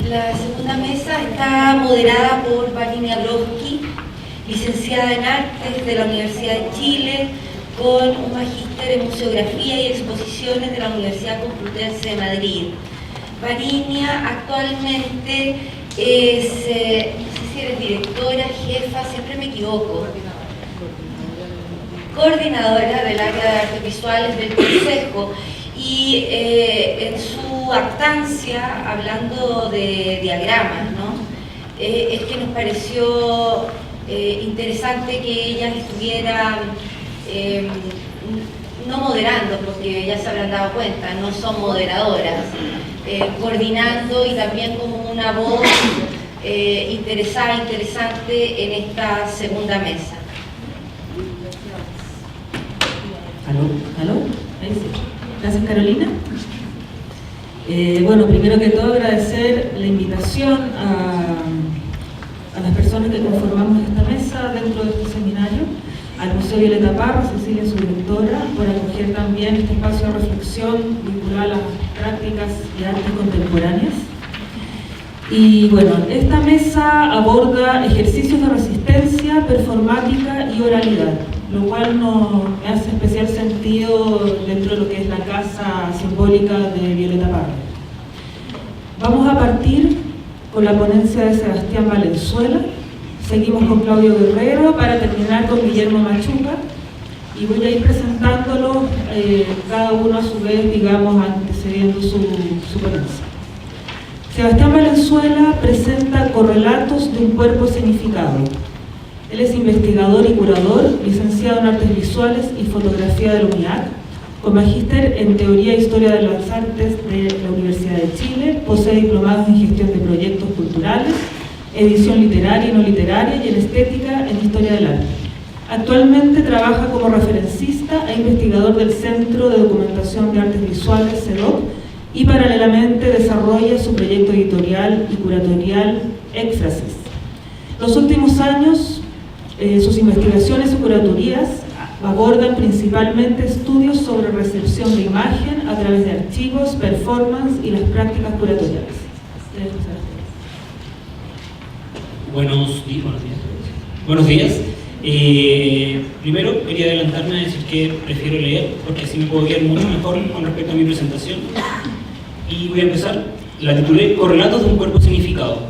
La segunda mesa está moderada por Varinia Brodsky, licenciada en Artes de la Universidad de Chile, con un magíster en Museografía y Exposiciones de la Universidad Complutense de Madrid. Varinia actualmente es, no sé si eres directora, jefa, siempre me equivoco, coordinadora del área de artes visuales del Consejo. Y en su actancia, hablando de diagramas, ¿no? Es que nos pareció interesante que ellas estuvieran no moderando, porque ya se habrán dado cuenta, no son moderadoras, coordinando y también como una voz interesante en esta segunda mesa. ¿Aló? Ahí sí. Gracias, Carolina. Bueno, primero que todo agradecer la invitación a las personas que conformamos esta mesa dentro de este seminario, al Museo Violeta Parra, Cecilia, su directora, por acoger también este espacio de reflexión vinculado a las prácticas de artes contemporáneas. Y bueno, esta mesa aborda ejercicios de resistencia, performática y oralidad, lo cual me hace especial sentido dentro de lo que es la casa simbólica de Violeta Parra. Vamos a partir con la ponencia de Sebastián Valenzuela, seguimos con Claudio Guerrero para terminar con Guillermo Machuca, y voy a ir presentándolo cada uno a su vez, digamos, antecediendo su ponencia. Sebastián Valenzuela presenta Correlatos de un cuerpo escenificado. Él es investigador y curador, licenciado en Artes Visuales y Fotografía de la UNIAC, con magíster en Teoría e Historia de las Artes de la Universidad de Chile, posee diplomados en Gestión de Proyectos Culturales, Edición Literaria y No Literaria y en Estética en Historia del Arte. Actualmente trabaja como referencista e investigador del Centro de Documentación de Artes Visuales, CEDOC, y paralelamente desarrolla su proyecto editorial y curatorial Éxfrasis. Los últimos años, sus investigaciones y curatorías abordan principalmente estudios sobre recepción de imagen a través de archivos, performance y las prácticas curatoriales. Buenos días. Primero quería adelantarme a decir que prefiero leer porque así me puedo guiar mucho mejor con respecto a mi presentación. Y voy a empezar. La titulé Correlatos de un cuerpo significado.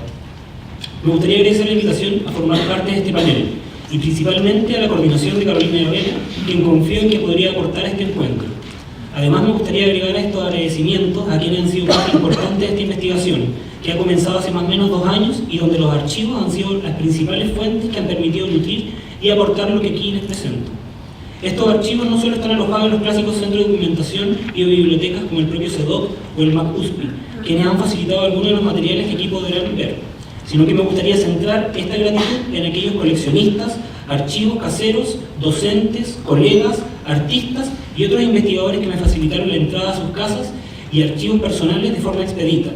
Me gustaría agradecer la invitación a formar parte de este panel y principalmente a la coordinación de Carolina Lorena, quien confío en que podría aportar a este encuentro. Además, me gustaría agregar a estos agradecimientos a quienes han sido parte importante de esta investigación, que ha comenzado hace más o menos 2 años y donde los archivos han sido las principales fuentes que han permitido nutrir y aportar lo que aquí les presento. Estos archivos no solo están alojados en los clásicos centros de documentación y bibliotecas como el propio CEDOC o el MAC-USPI, quienes han facilitado algunos de los materiales que aquí podrán ver, sino que me gustaría centrar esta gratitud en aquellos coleccionistas, archivos caseros, docentes, colegas, artistas y otros investigadores que me facilitaron la entrada a sus casas y archivos personales de forma expedita.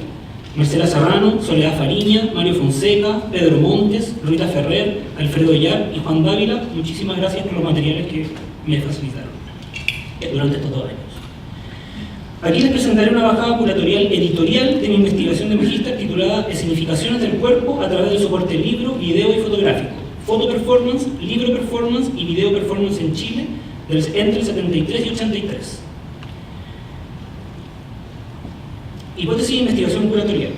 Marcela Serrano, Soledad Fariña, Mario Fonseca, Pedro Montes, Rita Ferrer, Alfredo Yar y Juan Dávila, muchísimas gracias por los materiales que me facilitaron durante estos 2 años. Aquí les presentaré una bajada curatorial editorial de mi investigación de magíster titulada Escenificaciones del cuerpo a través del soporte libro, video y fotográfico, foto performance, libro performance y video performance en Chile entre el 73 y 83. Hipótesis de investigación curatorial.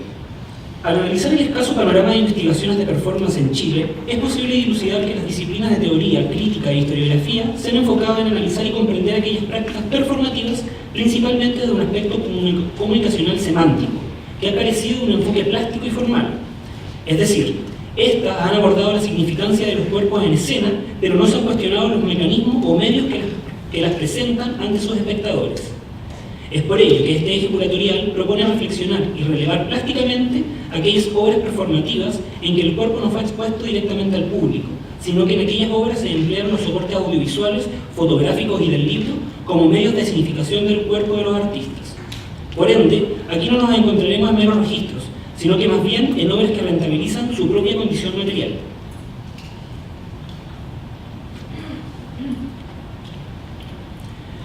Al analizar el escaso panorama de investigaciones de performance en Chile, es posible dilucidar que las disciplinas de teoría, crítica e historiografía se han enfocado en analizar y comprender aquellas prácticas performativas principalmente desde un aspecto comunicacional semántico, que ha carecido de un enfoque plástico y formal. Es decir, estas han abordado la significancia de los cuerpos en escena, pero no se han cuestionado los mecanismos o medios que las presentan ante sus espectadores. Es por ello que este eje curatorial propone reflexionar y relevar plásticamente aquellas obras performativas en que el cuerpo no fue expuesto directamente al público, sino que en aquellas obras se emplearon los soportes audiovisuales, fotográficos y del libro como medios de significación del cuerpo de los artistas. Por ende, aquí no nos encontraremos en meros registros, sino que más bien en obras que rentabilizan su propia condición material.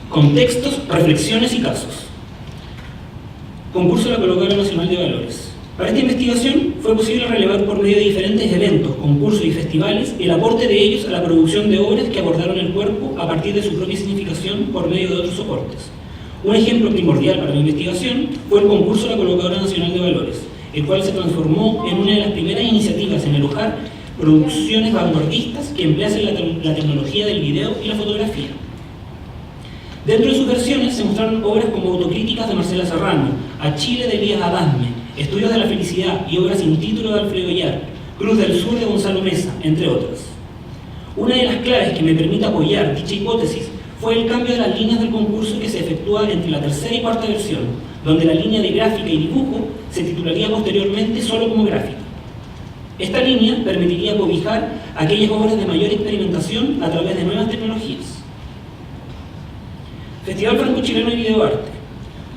Contextos, reflexiones y casos. Concurso de la Colocadora Nacional de Valores. Para esta investigación fue posible relevar por medio de diferentes eventos, concursos y festivales el aporte de ellos a la producción de obras que abordaron el cuerpo a partir de su propia significación por medio de otros soportes. Un ejemplo primordial para la investigación fue el concurso de la Colocadora Nacional de Valores, el cual se transformó en una de las primeras iniciativas en alojar producciones vanguardistas que empleasen la tecnología del video y la fotografía. Dentro de sus versiones se mostraron obras como Autocríticas de Marcela Serrano, A Chile de Elías Adasme, Estudios de la Felicidad y obras sin título de Alfredo Yar, Cruz del Sur de Gonzalo Mesa, entre otras. Una de las claves que me permite apoyar dicha hipótesis fue el cambio de las líneas del concurso que se efectúa entre la tercera y cuarta versión, donde la línea de gráfica y dibujo se titularía posteriormente solo como gráfica. Esta línea permitiría cobijar aquellas obras de mayor experimentación a través de nuevas tecnologías. Festival Franco-Chileno de Videoarte.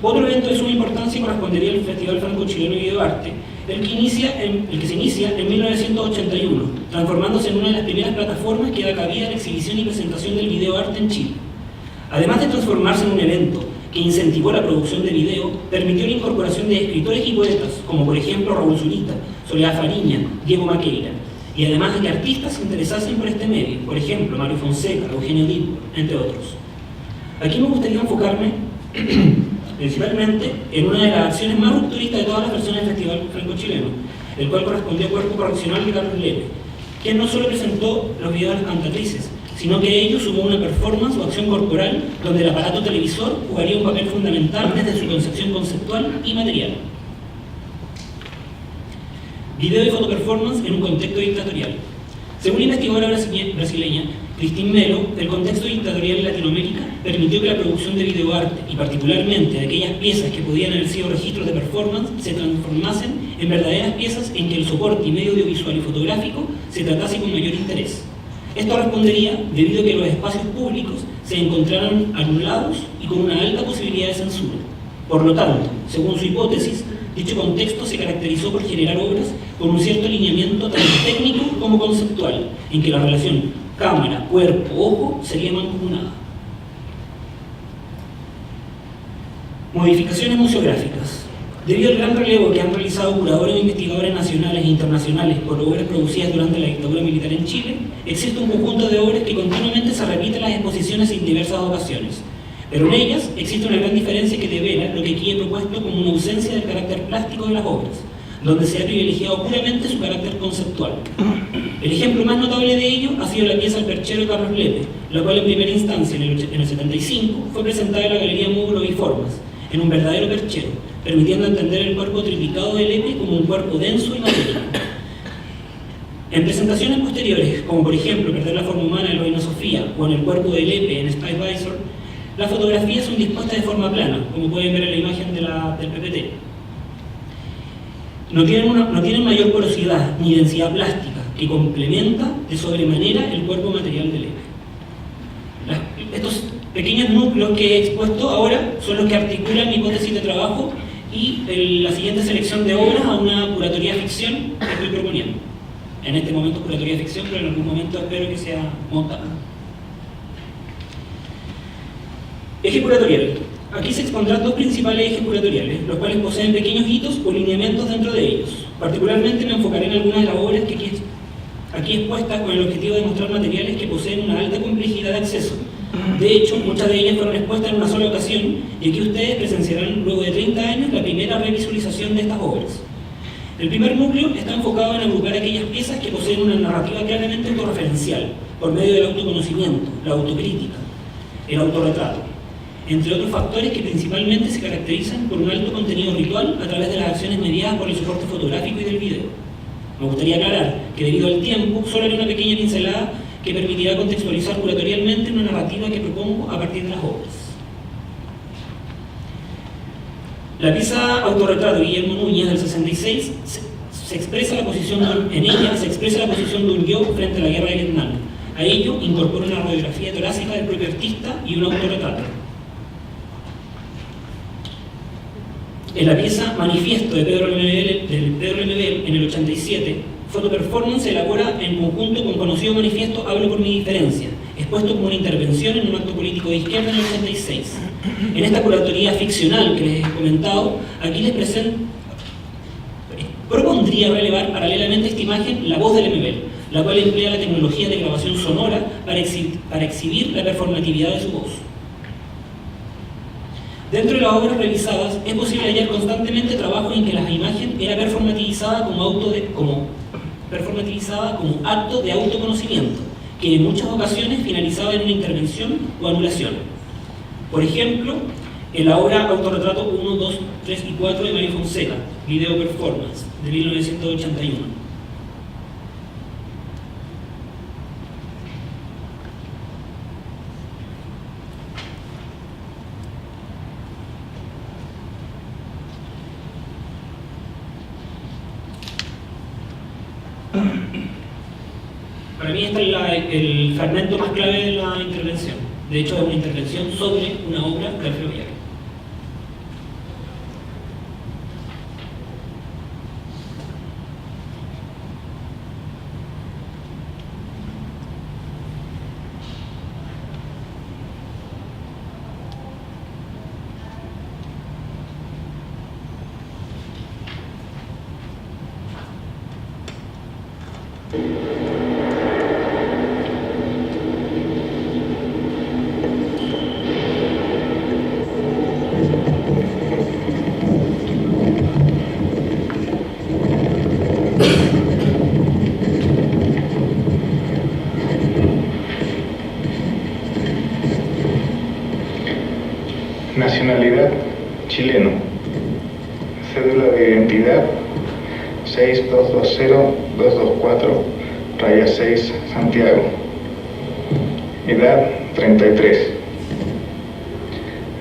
Otro evento de suma importancia correspondería al Festival Franco-Chileno de Videoarte, el que se inicia en 1981, transformándose en una de las primeras plataformas que da cabida a la exhibición y presentación del videoarte en Chile. Además de transformarse en un evento que incentivó la producción de video, permitió la incorporación de escritores y poetas, como por ejemplo Raúl Zurita, Soledad Fariña, Diego Maqueira, y además de que artistas se interesasen por este medio, por ejemplo Mario Fonseca, Eugenio Ditko, entre otros. Aquí me gustaría enfocarme principalmente en una de las acciones más rupturistas de todas las versiones del Festival Franco-Chileno, el cual correspondió al cuerpo correccional de Carlos Lepe, quien no solo presentó los videos de las cantatrices, sino que a ello sumó una performance o acción corporal donde el aparato televisor jugaría un papel fundamental desde su concepción conceptual y material. Video y fotoperformance en un contexto dictatorial. Según la investigadora brasileña Cristín Melo, el contexto dictatorial en Latinoamérica permitió que la producción de videoarte, y particularmente de aquellas piezas que podían haber sido registros de performance, se transformasen en verdaderas piezas en que el soporte y medio audiovisual y fotográfico se tratase con mayor interés. Esto respondería debido a que los espacios públicos se encontraron anulados y con una alta posibilidad de censura. Por lo tanto, según su hipótesis, dicho contexto se caracterizó por generar obras con un cierto alineamiento tanto técnico como conceptual, en que la relación cámara, cuerpo, ojo sería mancomunada. Modificaciones museográficas. Debido al gran relevo que han realizado curadores e investigadores nacionales e internacionales por obras producidas durante la dictadura militar en Chile, existe un conjunto de obras que continuamente se repiten en las exposiciones en diversas ocasiones. Pero en ellas existe una gran diferencia que devela lo que aquí he propuesto como una ausencia del carácter plástico de las obras, donde se ha privilegiado puramente su carácter conceptual. El ejemplo más notable de ello ha sido la pieza El Perchero de Carlos Lepe, la cual en primera instancia, en el 75, fue presentada en la Galería Módulo y Formas, en un verdadero perchero, permitiendo entender el cuerpo triplicado de Lepe como un cuerpo denso y matérico. En presentaciones posteriores, como por ejemplo Perder la forma humana en Reina Sofía o en el cuerpo de Lepe en Spy Visor, las fotografías son dispuestas de forma plana, como pueden ver en la imagen del PPT. No tienen mayor porosidad ni densidad plástica, que complementa de sobremanera el cuerpo material de Lepe. Estos pequeños núcleos que he expuesto ahora son los que articulan mi hipótesis de trabajo y la siguiente selección de obras a una curatoría ficción que estoy proponiendo. En este momento curatoría ficción, pero en algún momento espero que sea montada. Eje curatorial. Aquí se expondrán dos principales ejes curatoriales, los cuales poseen pequeños hitos o lineamientos dentro de ellos. Particularmente me enfocaré en algunas de las obras que aquí expuestas con el objetivo de mostrar materiales que poseen una alta complejidad de acceso. De hecho, muchas de ellas fueron expuestas en una sola ocasión y aquí ustedes presenciarán luego de 30 años la primera revisualización de estas obras. El primer núcleo está enfocado en agrupar aquellas piezas que poseen una narrativa claramente autorreferencial, por medio del autoconocimiento, la autocrítica, el autorretrato, entre otros factores que principalmente se caracterizan por un alto contenido ritual a través de las acciones mediadas por el soporte fotográfico y del video. Me gustaría aclarar que debido al tiempo, solo haré una pequeña pincelada que permitirá contextualizar curatorialmente una narrativa que propongo a partir de las obras. La pieza Autorretrato de Guillermo Núñez del 66 se expresa la posición de un yo frente a la guerra de Vietnam. A ello incorpora una radiografía torácica del propio artista y un autorretrato. En la pieza Manifiesto de Pedro Lemebel en el 87, Fotoperformance se elabora en conjunto con conocido manifiesto Hablo por mi diferencia, expuesto como una intervención en un acto político de izquierda en el 86. En esta curatoría ficcional que les he comentado, aquí les presento propondría relevar paralelamente a esta imagen la voz del MBL, la cual emplea la tecnología de grabación sonora para exhibir la performatividad de su voz. Dentro de las obras revisadas es posible hallar constantemente trabajos en que la imagen era performativizada como acto de autoconocimiento, que en muchas ocasiones finalizaba en una intervención o anulación. Por ejemplo, en la obra Autorretrato 1, 2, 3 y 4 de Mario Fonseca, Video Performance, de 1981. Para mí este es el fragmento más clave de la intervención. De hecho, es una intervención sobre una obra de Alfredo Villagra. Nacionalidad, chileno. Cédula de identidad 6220-224-6, Santiago. Edad 33.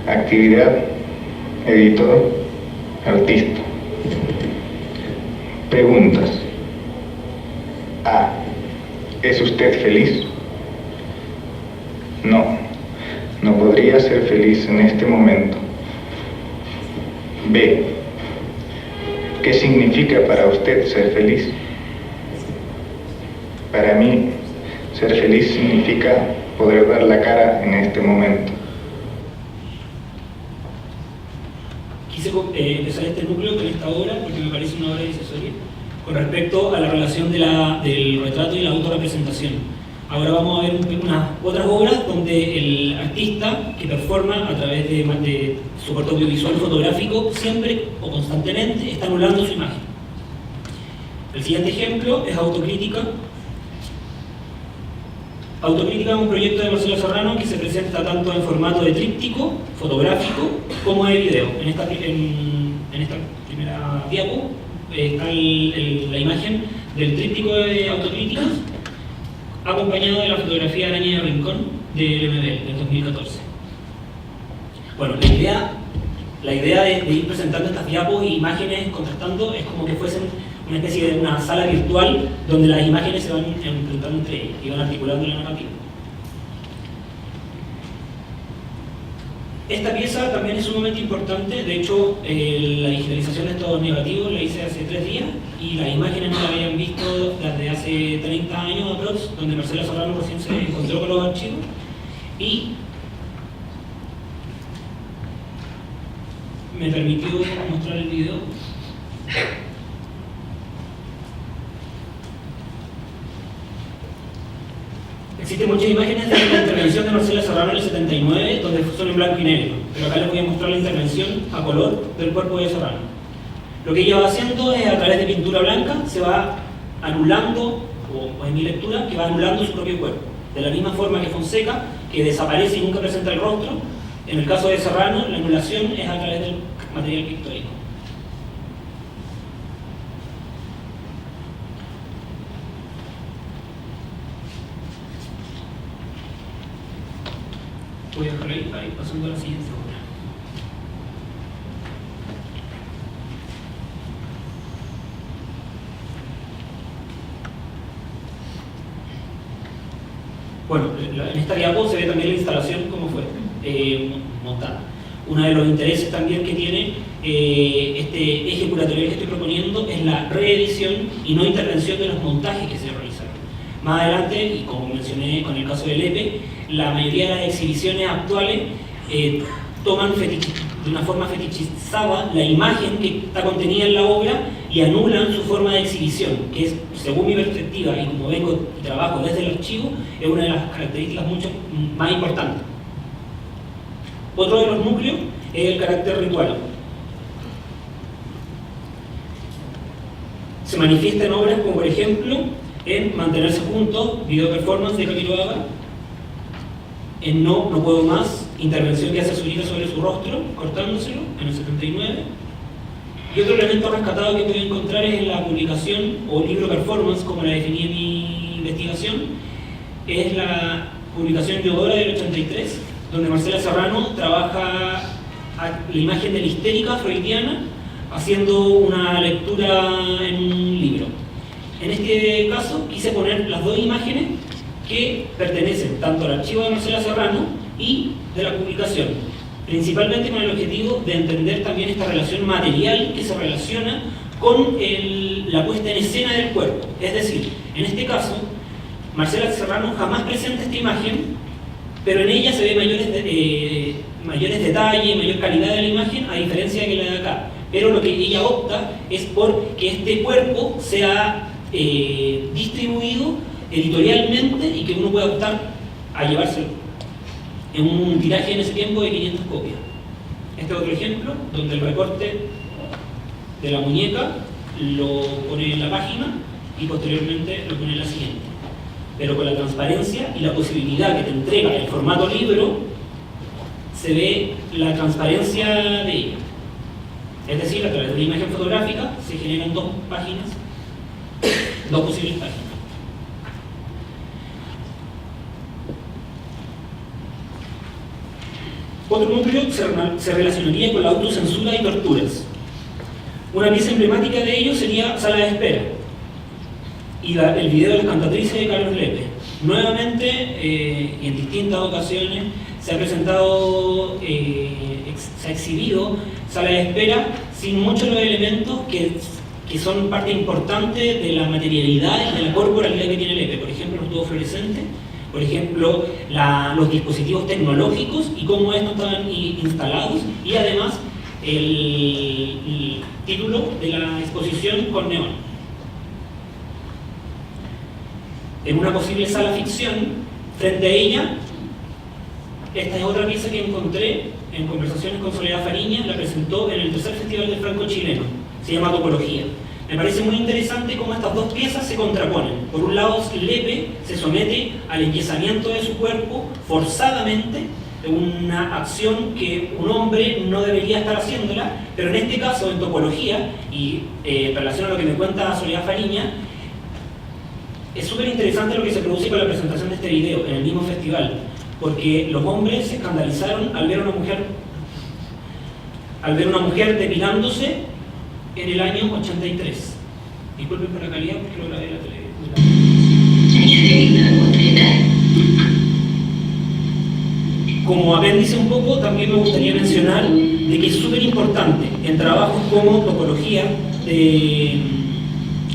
Actividad, editor, artista. Preguntas. A. ¿Es usted feliz? No. No podría ser feliz en este momento. B. ¿Qué significa para usted ser feliz? Para mí, ser feliz significa poder dar la cara en este momento. Quise empezar este núcleo con esta obra porque me parece una obra decisoria con respecto a la relación del retrato y la autorrepresentación. Ahora vamos a ver unas otras obras donde el artista que performa a través de soporte audiovisual fotográfico siempre o constantemente está anulando su imagen. El siguiente ejemplo es Autocrítica. Autocrítica es un proyecto de Marcelo Serrano que se presenta tanto en formato de tríptico, fotográfico, como de video. En esta primera diapo está la imagen del tríptico de Autocríticas, acompañado de la fotografía de Araña de Rincón del MBL del 2014. Bueno, la idea de ir presentando estas diapos e imágenes contrastando es como que fuesen una especie de una sala virtual donde las imágenes se van enfrentando entre ellas y van articulando la narrativa. Esta pieza también es sumamente importante. De hecho, la digitalización de estos negativos la hice hace 3 días y las imágenes no las habían visto desde hace 30 años aprox, donde Marcelo Serrano recién se encontró con los archivos y me permitió mostrar el video. Existen muchas imágenes de la intervención de Marcelo Serrano en el 79, donde son en blanco y negro, pero acá les voy a mostrar la intervención a color del cuerpo de Serrano. Lo que ella va haciendo es, a través de pintura blanca, se va anulando, o en mi lectura, que va anulando su propio cuerpo. De la misma forma que Fonseca, que desaparece y nunca presenta el rostro, en el caso de Serrano, la anulación es a través del material pictórico. Voy a dejar ahí para ir pasando a la siguiente obra. Bueno, en esta diapo se ve también la instalación cómo fue montada. Uno de los intereses también que tiene este eje curatorial que estoy proponiendo es la reedición y no intervención de los montajes que se realizaron. Más adelante, y como mencioné con el caso del EPE, la mayoría de las exhibiciones actuales toman de una forma fetichizada la imagen que está contenida en la obra y y anulan su forma de exhibición, que es, según mi perspectiva y como vengo y trabajo desde el archivo, es una de las características mucho más importantes. Otro de los núcleos es el carácter ritual. Se manifiesta en obras como, por ejemplo, en Mantenerse Juntos, video performance de Camiroaga, en No Puedo Más, intervención que hace su hija sobre su rostro, cortándoselo, en el 79. Y otro elemento rescatado que puedo encontrar es en la publicación o libro performance, como la definí en mi investigación, es la publicación Deodora del 83, donde Marcela Serrano trabaja la imagen de la histérica freudiana haciendo una lectura en un libro. En este caso quise poner las dos imágenes que pertenecen tanto al archivo de Marcela Serrano y de la publicación, principalmente con el objetivo de entender también esta relación material que se relaciona con la puesta en escena del cuerpo. Es decir, en este caso, Marcela Serrano jamás presenta esta imagen, pero en ella se ve mayores detalles, mayor calidad de la imagen, a diferencia de que la de acá. Pero lo que ella opta es por que este cuerpo sea distribuido editorialmente y que uno pueda optar a llevárselo en un tiraje en ese tiempo de 500 copias. Este es otro ejemplo donde el recorte de la muñeca lo pone en la página y posteriormente lo pone en la siguiente, pero con la transparencia y la posibilidad que te entrega el formato libro, se ve la transparencia de ella. Es decir, a través de una imagen fotográfica se generan dos páginas, dos posibles páginas. Otro núcleo se relacionaría con la autocensura y torturas. Una pieza emblemática de ello sería Sala de Espera y el video de las cantatrices de Carlos Lepe. Nuevamente, y en distintas ocasiones, se ha presentado, se ha exhibido Sala de Espera sin muchos de los elementos que son parte importante de la materialidad y de la corporalidad que tiene Lepe. Por ejemplo, los tubos fluorescentes, por ejemplo, los dispositivos tecnológicos y cómo estos estaban instalados, y además el título de la exposición con neón. En una posible sala ficción, frente a ella, esta es otra pieza que encontré en conversaciones con Soledad Fariña, la presentó en el tercer Festival del Franco Chileno, se llama Topología. Me parece muy interesante cómo estas dos piezas se contraponen. Por un lado, Lepe se somete al enyesamiento de su cuerpo forzadamente, una acción que un hombre no debería estar haciéndola, pero en este caso, en Topología, y en relación a lo que me cuenta Soledad Fariña, es súper interesante lo que se produce con la presentación de este video en el mismo festival, porque los hombres se escandalizaron al ver una mujer depilándose en el año 83. Disculpen por la calidad porque lo grabé en la televisión. Como apéndice un poco, también me gustaría mencionar de que es súper importante en trabajos como Topología de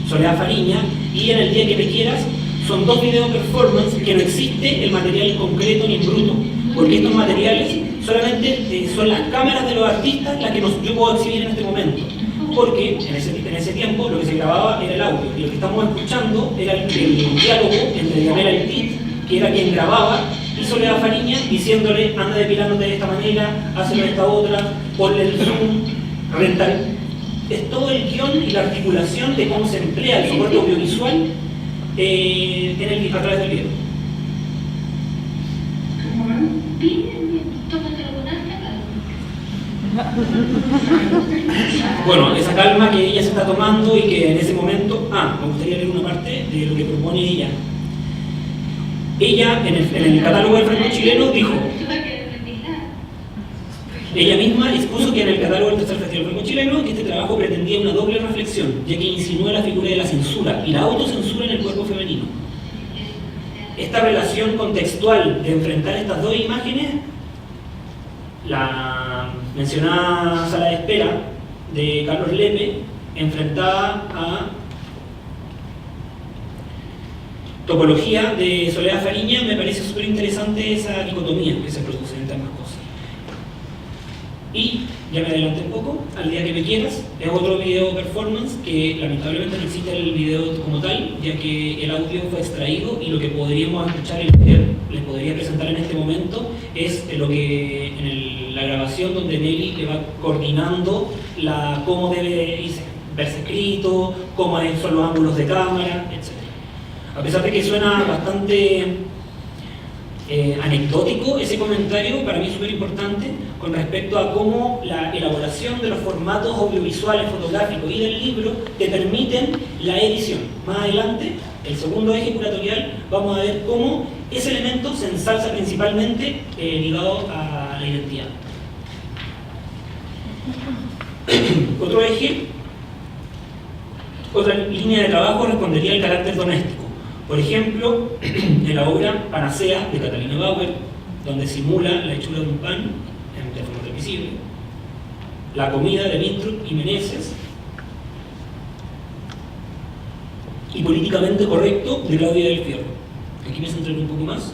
Soledad Fariña y En el día que me quieras, son dos video performance que no existe el material concreto ni en bruto, porque estos materiales solamente son las cámaras de los artistas las que yo puedo exhibir en este momento, porque en ese tiempo lo que se grababa era el audio y lo que estamos escuchando era el diálogo entre Diamela Petit, que era quien grababa, y Soledad Fariña diciéndole: anda depilándote de esta manera, hazlo de esta otra, ponle el zoom, rentar. Es todo el guión y la articulación de cómo se emplea el soporte audiovisual a través del video. Bueno, esa calma que ella se está tomando y que en ese momento... me gustaría leer una parte de lo que propone ella. Ella, en el catálogo del Franco Chileno, dijo... Ella misma expuso que en el catálogo del tercer Festival Franco Chileno, que este trabajo pretendía una doble reflexión, ya que insinúa la figura de la censura y la autocensura en el cuerpo femenino. Esta relación contextual de enfrentar estas dos imágenes, la mencionada Sala de Espera de Carlos Lepe, enfrentada a Topología de Soledad Fariña, me parece súper interesante esa dicotomía que se produce entre ambas cosas. Y ya me adelanté un poco, Al día que me quieras, es otro video performance que lamentablemente no existe el video como tal, ya que el audio fue extraído y lo que podríamos escuchar y les podría presentar en este momento es lo que en la grabación donde Nelly le va coordinando cómo debe verse escrito, cómo son los ángulos de cámara, etc. A pesar de que suena bastante anecdótico ese comentario, para mí es súper importante con respecto a cómo la elaboración de los formatos audiovisuales, fotográficos y del libro te permiten la edición. Más adelante, el segundo eje curatorial, vamos a ver cómo ese elemento se ensalza principalmente ligado a la identidad. Otro eje, otra línea de trabajo respondería al carácter doméstico. Por ejemplo, en la obra Panacea de Catalina Bauer, donde simula la hechura de un pan de forma transmisible, La comida de Vintrud y Meneses, y Políticamente correcto de Claudia del Fierro. Aquí me centraré un poco más.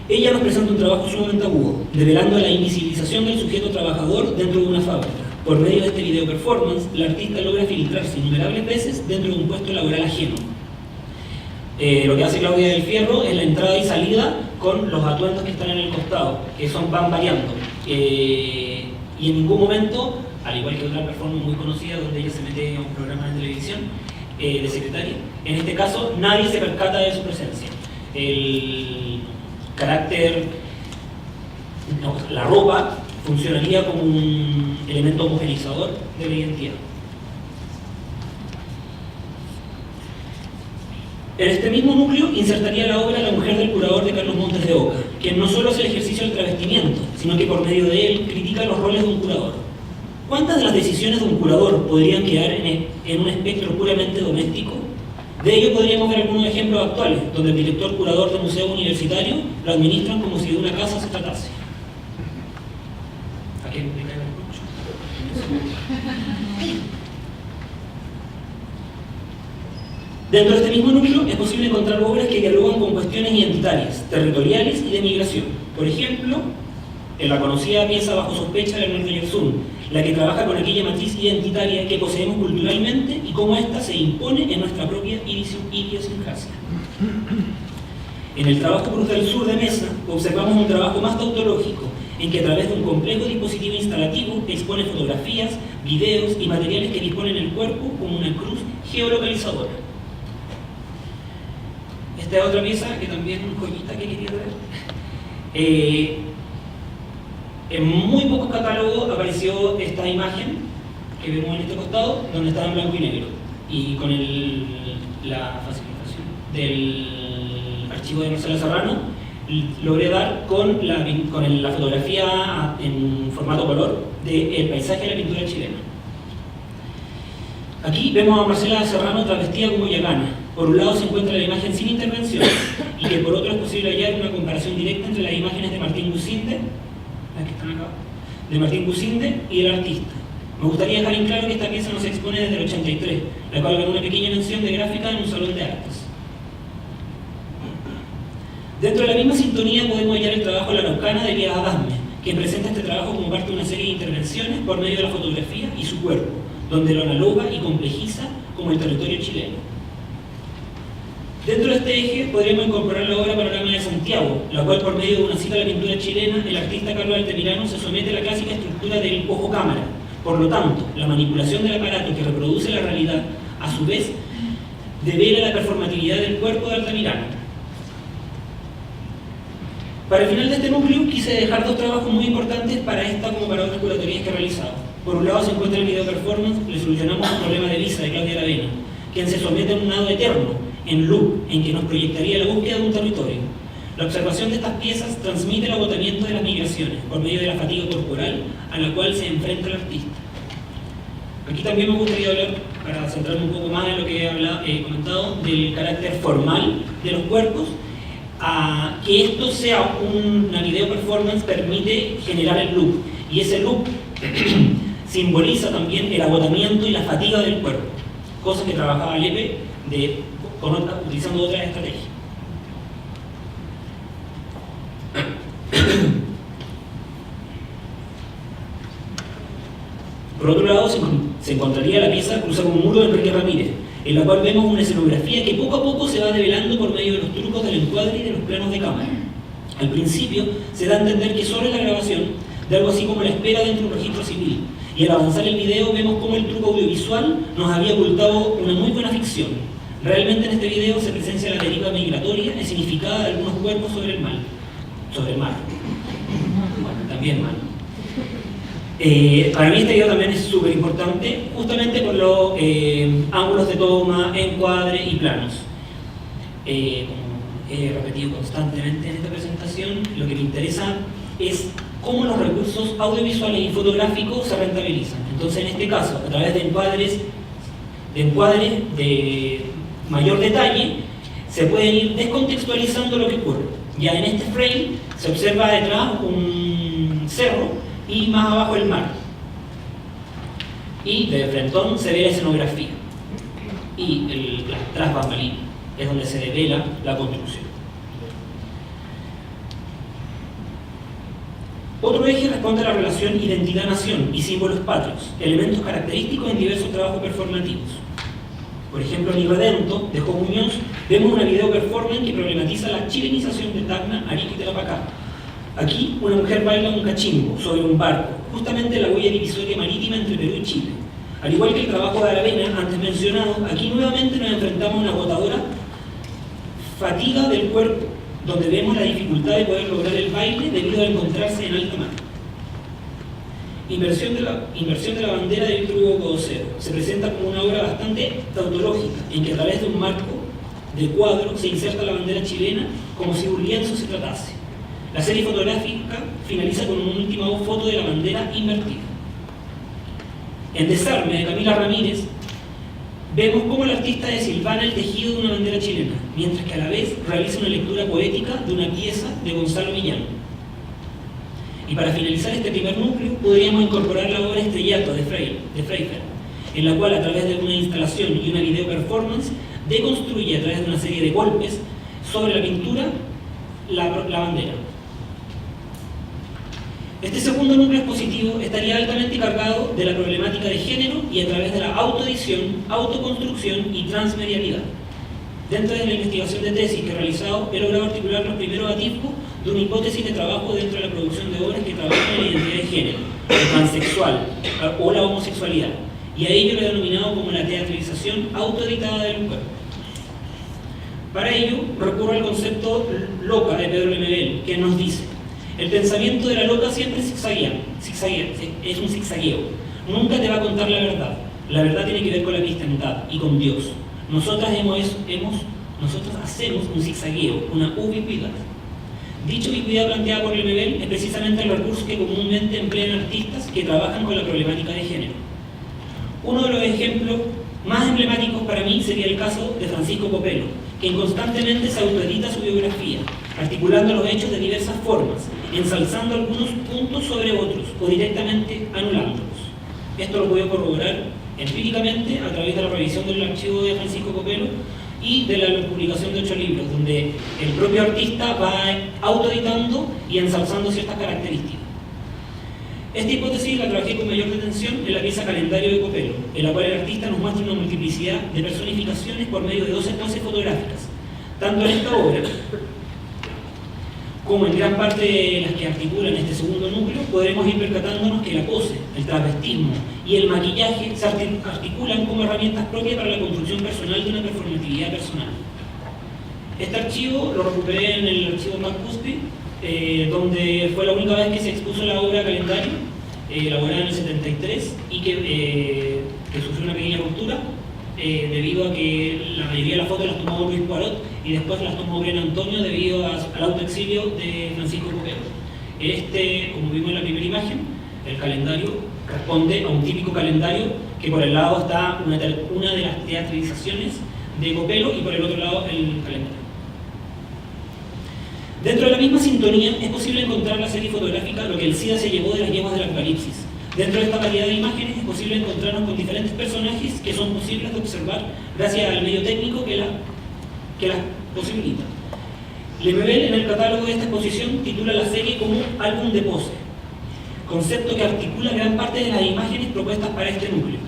Ella nos presenta un trabajo sumamente agudo, revelando la invisibilización del sujeto trabajador dentro de una fábrica. Por medio de este video performance, la artista logra filtrarse innumerables veces dentro de un puesto laboral ajeno. Lo que hace Claudia del Fierro es la entrada y salida con los atuendos que están en el costado, que van variando. Y en ningún momento, al igual que otra performance muy conocida donde ella se mete a un programa de televisión de secretaria, en este caso nadie se percata de su presencia. El carácter, la ropa funcionaría como un elemento homogeneizador de la identidad. En este mismo núcleo insertaría la obra La mujer del curador de Carlos Montes de Oca, quien no solo hace el ejercicio del travestimiento, sino que por medio de él critica los roles de un curador. ¿Cuántas de las decisiones de un curador podrían quedar en un espectro puramente doméstico? De ello podríamos ver algunos ejemplos actuales, donde el director curador de museo universitario lo administran como si de una casa se tratase. ¿A qué me cae mucho? Dentro de este mismo núcleo es posible encontrar obras que dialogan con cuestiones identitarias, territoriales y de migración. Por ejemplo, en la conocida pieza Bajo sospecha de Leonardo Yersun, la que trabaja con aquella matriz identitaria que poseemos culturalmente y cómo ésta se impone en nuestra propia idiosincrasia. En el trabajo Cruz del Sur de Mesa observamos un trabajo más tautológico, en que a través de un complejo dispositivo instalativo expone fotografías, videos y materiales que disponen el cuerpo como una cruz geolocalizadora. Esta es otra pieza que también joyita que quería ver. En muy pocos catálogos apareció esta imagen que vemos en este costado, donde está en blanco y negro, y con la facilitación del archivo de Marcela Serrano logré dar con la fotografía en formato color del paisaje de la pintura chilena. Aquí vemos a Marcela Serrano travestida como yagana. Por un lado se encuentra la imagen sin intervención, y que por otro es posible hallar una comparación directa entre las imágenes de Martín Gusinde, las que están acá, de Martín Gusinde y el artista. Me gustaría dejar en claro que esta pieza no se expone desde el 83, la cual ganó una pequeña mención de gráfica en un salón de artes. Dentro de la misma sintonía podemos hallar el trabajo La Araucana de Elías Adasme, quien presenta este trabajo como parte de una serie de intervenciones por medio de la fotografía y su cuerpo, donde lo analoga y complejiza como el territorio chileno. Dentro de este eje podríamos incorporar la obra Panorama de Santiago, la cual por medio de una cita a la pintura chilena, el artista Carlos Altamirano se somete a la clásica estructura del ojo cámara. Por lo tanto, la manipulación del aparato que reproduce la realidad, a su vez, devela la performatividad del cuerpo de Altamirano. Para el final de este núcleo quise dejar dos trabajos muy importantes para esta como para otras curatorias que he realizado. Por un lado se encuentra el video performance Le solucionamos un problema de visa de Claudia Aravena, quien se somete a un nado eterno, en loop, en que nos proyectaría la búsqueda de un territorio. La observación de estas piezas transmite el agotamiento de las migraciones por medio de la fatiga corporal a la cual se enfrenta el artista. Aquí también me gustaría hablar, para centrarme un poco más en lo que he comentado, del carácter formal de los cuerpos. Que esto sea una video performance permite generar el loop, y ese loop simboliza también el agotamiento y la fatiga del cuerpo, cosa que trabajaba Lepe utilizando otras estrategias. Por otro lado, se encontraría la pieza Cruza con un muro de Enrique Ramírez, en la cual vemos una escenografía que poco a poco se va develando por medio de los trucos del encuadre y de los planos de cámara. Al principio se da a entender que solo es la grabación de algo así como la espera dentro de un registro civil, y al avanzar el video vemos cómo el truco audiovisual nos había ocultado una muy buena ficción. Realmente en este video se presencia la deriva migratoria escenificada de algunos cuerpos sobre el mar. Bueno, también mar. Para mí este video también es súper importante, justamente por los ángulos de toma, encuadre y planos. Como he repetido constantemente en esta presentación, lo que me interesa es cómo los recursos audiovisuales y fotográficos se rentabilizan. Entonces, en este caso, a través de encuadres de mayor detalle, se pueden ir descontextualizando lo que ocurre. Ya en este frame se observa detrás un cerro y más abajo el mar. Y de frentón se ve la escenografía. Y las tras bambalinas es donde se devela la construcción. Otro eje responde a la relación identidad-nación y símbolos patrios, elementos característicos en diversos trabajos performativos. Por ejemplo, en Irredento, de Jo Muñoz, vemos una video performance que problematiza la chilenización de Tacna, Arica y Tarapacá. Aquí, una mujer baila un cachimbo sobre un barco, justamente la huella divisoria marítima entre Perú y Chile. Al igual que el trabajo de Aravena, antes mencionado, aquí nuevamente nos enfrentamos a una agotadora fatiga del cuerpo, donde vemos la dificultad de poder lograr el baile debido a encontrarse en alta mar. Inversión de la bandera de Víctor Hugo Codocero. Se presenta como una obra bastante tautológica, en que a través de un marco de cuadro se inserta la bandera chilena como si un lienzo se tratase. La serie fotográfica finaliza con una última foto de la bandera invertida. En Desarme, de Camila Ramírez, vemos cómo el artista desilvana el tejido de una bandera chilena, mientras que a la vez realiza una lectura poética de una pieza de Gonzalo Millán. Y para finalizar este primer núcleo, podríamos incorporar la obra Estrellato de Freifer, en la cual a través de una instalación y una video performance deconstruye a través de una serie de golpes sobre la pintura la bandera. Este segundo núcleo expositivo estaría altamente cargado de la problemática de género y a través de la autoedición, autoconstrucción y transmedialidad. Dentro de la investigación de tesis que he realizado, he logrado articular los primeros atisbos de una hipótesis de trabajo dentro de la producción de obras que trabajan en la identidad de género, el transexual o la homosexualidad, y a ello lo he denominado como la teatralización autoeditada del cuerpo. Para ello, recurro al concepto loca de Pedro Lemebel, que nos dice: el pensamiento de la loca siempre es un zigzagueo, nunca te va a contar la verdad tiene que ver con la cristiandad y con Dios. Nosotros hacemos un zigzagueo, una ubicuidad. Dicha ubicuidad planteada por Lemebel es precisamente el recurso que comúnmente emplean artistas que trabajan con la problemática de género. Uno de los ejemplos más emblemáticos para mí sería el caso de Francisco Copelo, quien constantemente se autoedita su biografía, articulando los hechos de diversas formas, ensalzando algunos puntos sobre otros o directamente anulándolos. Esto lo puedo corroborar empíricamente a través de la revisión del archivo de Francisco Copelo y de la publicación de 8 libros, donde el propio artista va autoeditando y ensalzando ciertas características. Esta hipótesis la trabajé con mayor detención en la pieza Calendario de Copelo, en la cual el artista nos muestra una multiplicidad de personificaciones por medio de 12 poses fotográficas. Tanto en esta obra como en gran parte de las que articulan este segundo núcleo, podremos ir percatándonos que la pose, el travestismo y el maquillaje se articulan como herramientas propias para la construcción personal de una performatividad personal. Este archivo lo recuperé en el archivo MacCuspy, donde fue la única vez que se expuso la obra Calendario, elaborada en el 73, y que sufrió una pequeña ruptura, debido a que la mayoría de las fotos las tomó Luis Poirot y después las tomó Bren Antonio debido al autoexilio de Francisco Copelo. Como vimos en la primera imagen, el calendario responde a un típico calendario que por el lado está una de las teatralizaciones de Copelo y por el otro lado el calendario. Dentro de la misma sintonía es posible encontrar la serie fotográfica Lo que el SIDA se llevó de las yemas del Apocalipsis. Dentro de esta variedad de imágenes es posible encontrarnos con diferentes personajes que son posibles de observar gracias al medio técnico que las posibilita. Lemebel, en el catálogo de esta exposición, titula la serie como Álbum de pose. concepto que articula gran parte de las imágenes propuestas para este núcleo.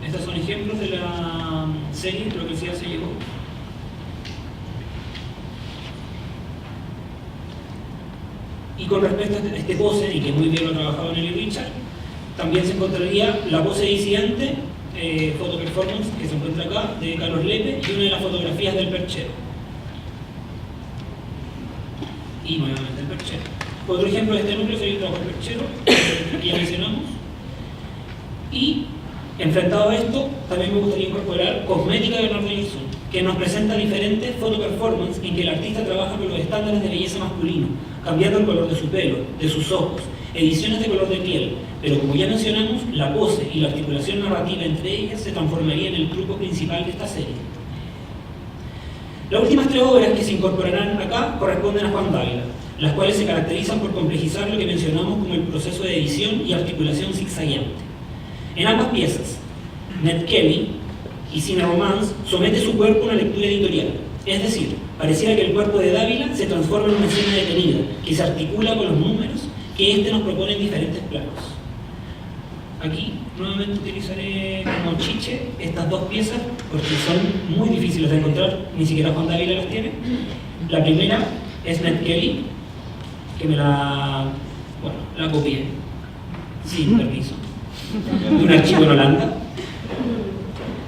Estos son ejemplos de la serie de lo que se llevó. Y con respecto a este pose, y que muy bien lo ha trabajado Nelly Richard, también se encontraría la pose disidente, foto performance, que se encuentra acá, de Carlos Lepe, y una de las fotografías del perchero. Y nuevamente el perchero. Otro ejemplo de este núcleo sería el trabajo del perchero, que ya mencionamos. Y enfrentado a esto, también me gustaría incorporar Cosmética de Bernardo Gilson, que nos presenta diferentes foto-performances en que el artista trabaja con los estándares de belleza masculino, cambiando el color de su pelo, de sus ojos, ediciones de color de piel, pero como ya mencionamos, la pose y la articulación narrativa entre ellas se transformaría en el truco principal de esta serie. Las últimas 3 obras que se incorporarán acá corresponden a Juan Dávila, las cuales se caracterizan por complejizar lo que mencionamos como el proceso de edición y articulación zigzagueante. En ambas piezas, Ned Kelly y Cine Romance somete su cuerpo a una lectura editorial, es decir, pareciera que el cuerpo de Dávila se transforma en una escena detenida, que se articula con los números que éste nos propone en diferentes planos. Aquí nuevamente utilizaré como chiche estas 2 piezas porque son muy difíciles de encontrar, ni siquiera Juan Dávila las tiene. La primera es Ned Kelly, que me la copié sin permiso, de un archivo en Holanda,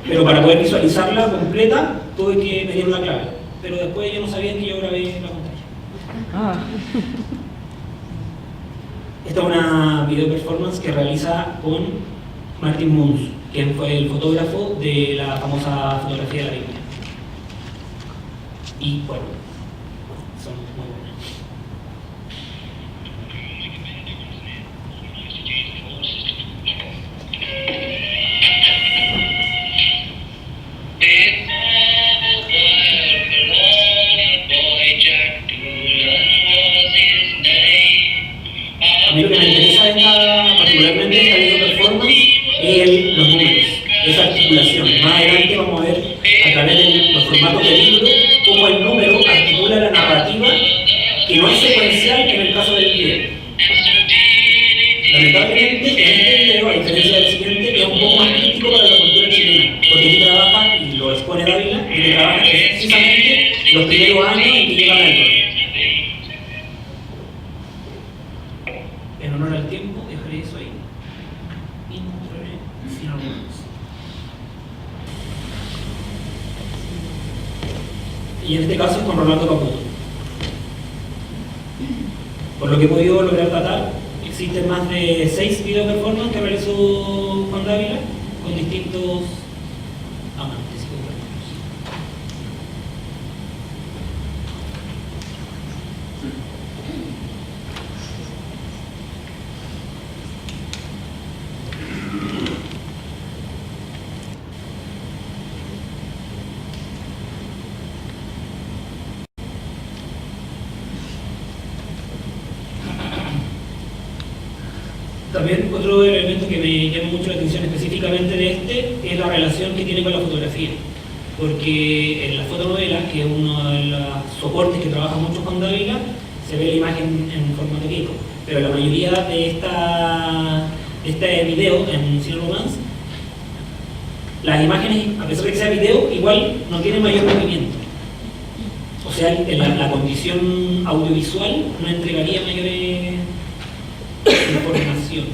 pero para poder visualizarla completa tuve que pedir una clave, pero después yo no sabía que yo grabé la pantalla. Esta es una video performance que realiza con Martin Munz, quien fue el fotógrafo de la famosa fotografía de la Biblia. Y bueno, son muy buenas. A mí lo que me interesa particularmente de esta video performance es los números, esa articulación. Más adelante vamos a ver a través de los formatos del libro cómo el número articula la narrativa que no es secuencial en el caso del video. Lamentablemente en este video, a diferencia del siguiente, es un poco más crítico para la cultura chilena, porque aquí trabaja, y lo expone Dávila, que trabaja precisamente los primeros años en que llega a la época. En honor al tiempo, dejaré eso ahí y mostraré Cine Romance. Y en este caso es con Rolando Caputo. Por lo que he podido lograr tratar, existen más de 6 video performances que realizó Juan Dávila con distintos amantes y compañeros. También otro elemento que me llama mucho la atención específicamente de este es la relación que tiene con la fotografía, porque en la fotonovela, que es uno de los soportes que trabaja mucho Juan Dávila, se ve la imagen en formato Kiko, pero la mayoría de este video en Cine Romance, las imágenes, a pesar de que sea video, igual no tienen mayor movimiento. O sea, la condición audiovisual no entregaría mayores informaciones.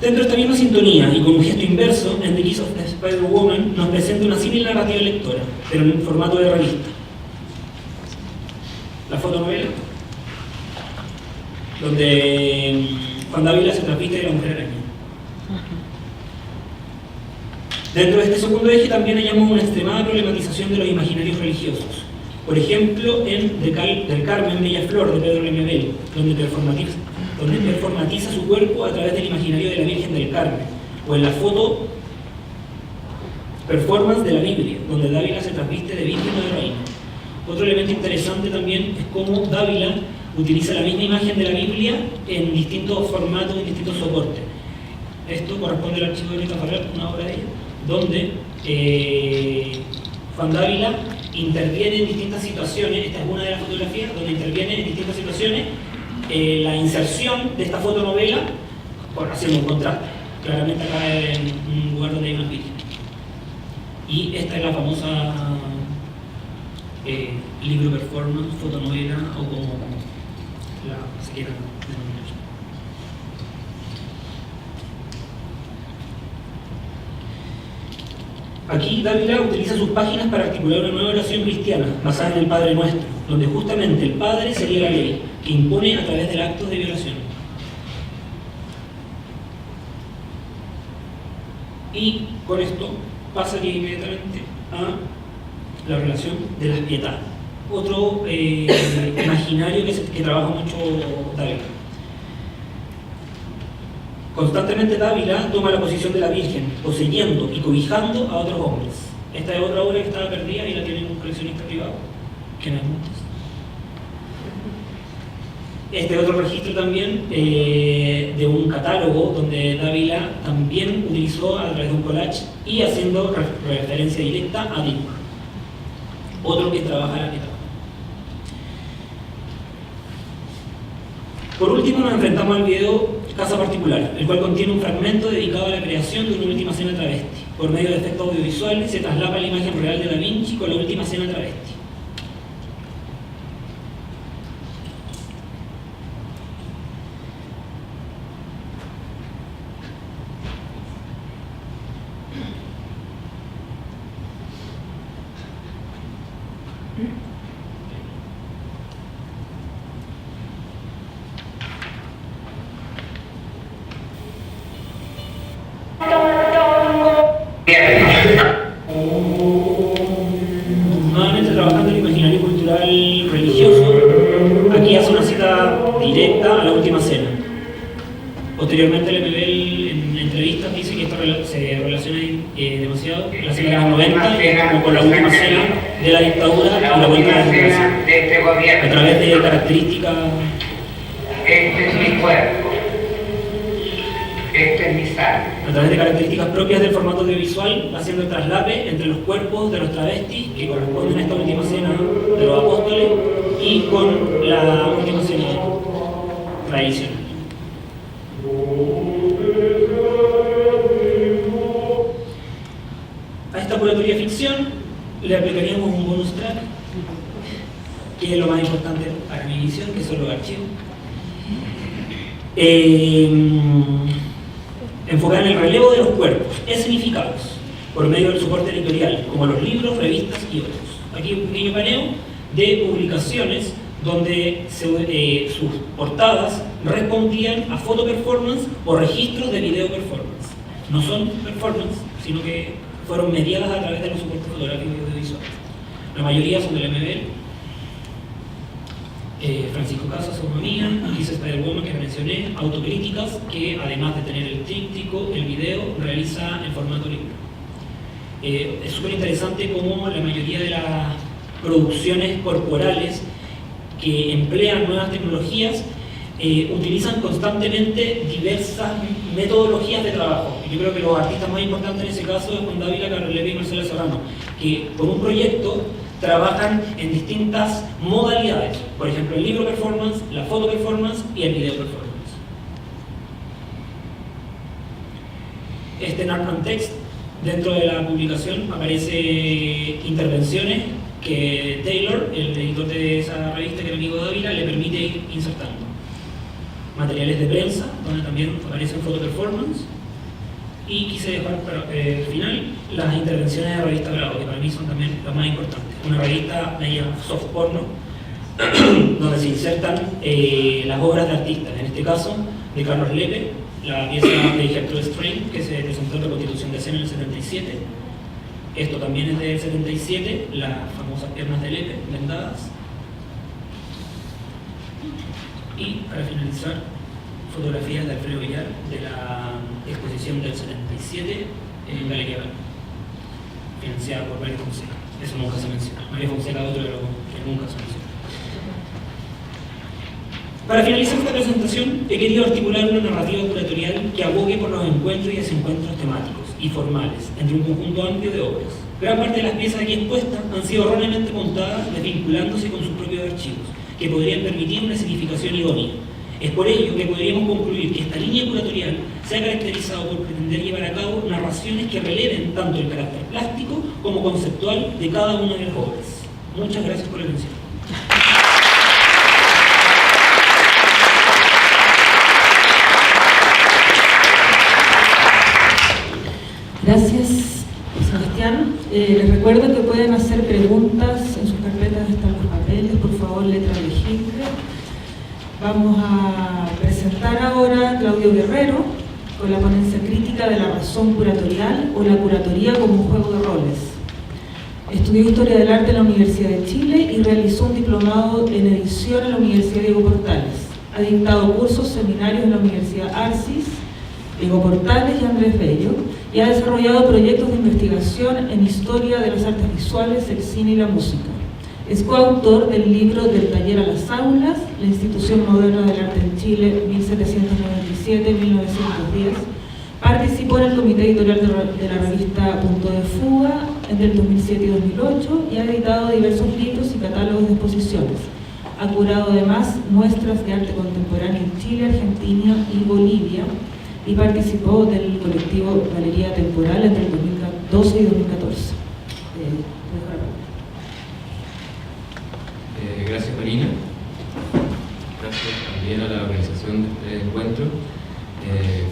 Dentro de esta misma sintonía y con un gesto inverso, en The Kiss of the Spider-Woman nos presenta una similar narrativa lectora, pero en formato de revista. La fotonovela, donde Juan Dávila se transviste de la mujer araña. Dentro de este segundo eje también hallamos una extremada problematización de los imaginarios religiosos. Por ejemplo, en Del Carmen Bella Flor de Pedro Lemebel, donde performatiza su cuerpo a través del imaginario de la Virgen del Carmen, o en la foto performance de la Biblia, donde Dávila se transviste de víctima de reina. Otro elemento interesante también es cómo Dávila utiliza la misma imagen de la Biblia en distintos formatos, en distintos soportes. Esto corresponde al archivo de Rita Farrell, una obra de ella, donde Juan Dávila interviene en distintas situaciones. Esta es una de las fotografías donde interviene en distintas situaciones la inserción de esta fotonovela haciendo un contraste, claramente acá en un lugar donde hay una víctima. Y esta es la famosa libro performance, fotonovela o como se quiera denominar. Aquí Dávila utiliza sus páginas para articular una nueva oración cristiana basada en el Padre Nuestro, donde justamente el Padre sería la ley que impone a través del acto de violación. Y con esto pasa inmediatamente a la relación de las pietades, otro imaginario que trabaja mucho Dávila. Constantemente Dávila toma la posición de la Virgen, poseyendo y cobijando a otros hombres. Esta es otra obra que estaba perdida y la tiene un coleccionista privado, que no es Montes. Este es otro registro también de un catálogo donde Dávila también utilizó a través de un collage y haciendo referencia directa a Dick, otro que trabaja la piedad. Por último nos enfrentamos al video Casa Particular, el cual contiene un fragmento dedicado a la creación de una última cena travesti. Por medio de efectos audiovisuales se traslapa la imagen real de Da Vinci con la última cena travesti. Nuevamente trabajando el imaginario cultural religioso, aquí hace una cita directa a la última cena. Posteriormente Lemebel en entrevistas dice que esto se relaciona demasiado la cena de los 90 como con la última cena de la dictadura y la vuelta a la democracia, a través de características. Este es mi cuerpo, este es mi sangre. A través de características propias del formato audiovisual, haciendo el traslape entre los cuerpos de los travestis que corresponden a esta última cena de los apóstoles y con la última cena tradicional. A esta curatoria ficción le aplicaríamos un bonus track, que es lo más importante para mi visión, que son los archivos. Enfocar en el relevo de los cuerpos escenificados por medio del soporte editorial, como los libros, revistas y otros. Aquí un pequeño paneo de publicaciones donde sus portadas respondían a foto performance o registros de video performance. No son performance, sino que fueron mediadas a través de los soportes fotográficos y audiovisuales. La mayoría son de Lemebel, Francisco Casas, una mía, Kiss Spider-Woman que mencioné, autocríticas que además de tener el tríptico, el video, realiza en formato libro. Es súper interesante cómo la mayoría de las producciones corporales que emplean nuevas tecnologías utilizan constantemente diversas metodologías de trabajo. Yo creo que los artistas más importantes en ese caso es Juan Dávila, Carlos Levy y Marcela Serrano, que por un proyecto trabajan en distintas modalidades, por ejemplo el libro performance, la foto performance y el video performance. En Art and Text, dentro de la publicación, aparece intervenciones que Taylor, el editor de esa revista que era amigo de Dávila, le permite ir insertando. Materiales de prensa, donde también aparecen foto performance. Y quise dejar para el final las intervenciones de la revista Bravo, que para mí son también las más importantes. Una revista media soft porno, donde se insertan las obras de artistas, en este caso de Carlos Lepe, la pieza de Gertrude Strain, que se presentó en la Constitución de Escena en el 77. Esto también es del 77, las famosas piernas de Lepe, vendadas. Y para finalizar, fotografías de Alfredo Villar de la exposición del 77 en Galería Bravo. financiada por María Fonseca. Eso nunca se menciona. María Fonseca es otro de los que nunca se menciona. Para finalizar esta presentación, he querido articular una narrativa curatorial que abogue por los encuentros y desencuentros temáticos y formales entre un conjunto amplio de obras. Gran parte de las piezas aquí expuestas han sido erróneamente montadas desvinculándose con sus propios archivos, que podrían permitir una significación idónea. Es por ello que podríamos concluir que esta línea curatorial se ha caracterizado por pretender llevar a cabo narraciones que releven tanto el carácter plástico como conceptual de cada una de las obras. Muchas gracias por la atención. Gracias, Sebastián. Les recuerdo que pueden hacer preguntas, en sus carpetas están los papeles, por favor, letra legible. Vamos a presentar ahora a Claudio Guerrero con la ponencia crítica de la razón curatorial o la curatoría como un juego de roles. Estudió Historia del Arte en la Universidad de Chile y realizó un diplomado en edición en la Universidad Diego Portales. Ha dictado cursos, seminarios en la Universidad Arcis, Diego Portales y Andrés Bello, y ha desarrollado proyectos de investigación en historia de las artes visuales, el cine y la música. Es coautor del libro Del taller a las aulas, la institución moderna del arte en Chile, 1797-1910. Participó en el comité editorial de la revista Punto de Fuga entre el 2007 y 2008 y ha editado diversos libros y catálogos de exposiciones. Ha curado además muestras de arte contemporáneo en Chile, Argentina y Bolivia, y participó del colectivo Galería Temporal entre el 2012 y 2014. Gracias, Marina. Gracias también a la organización de este encuentro.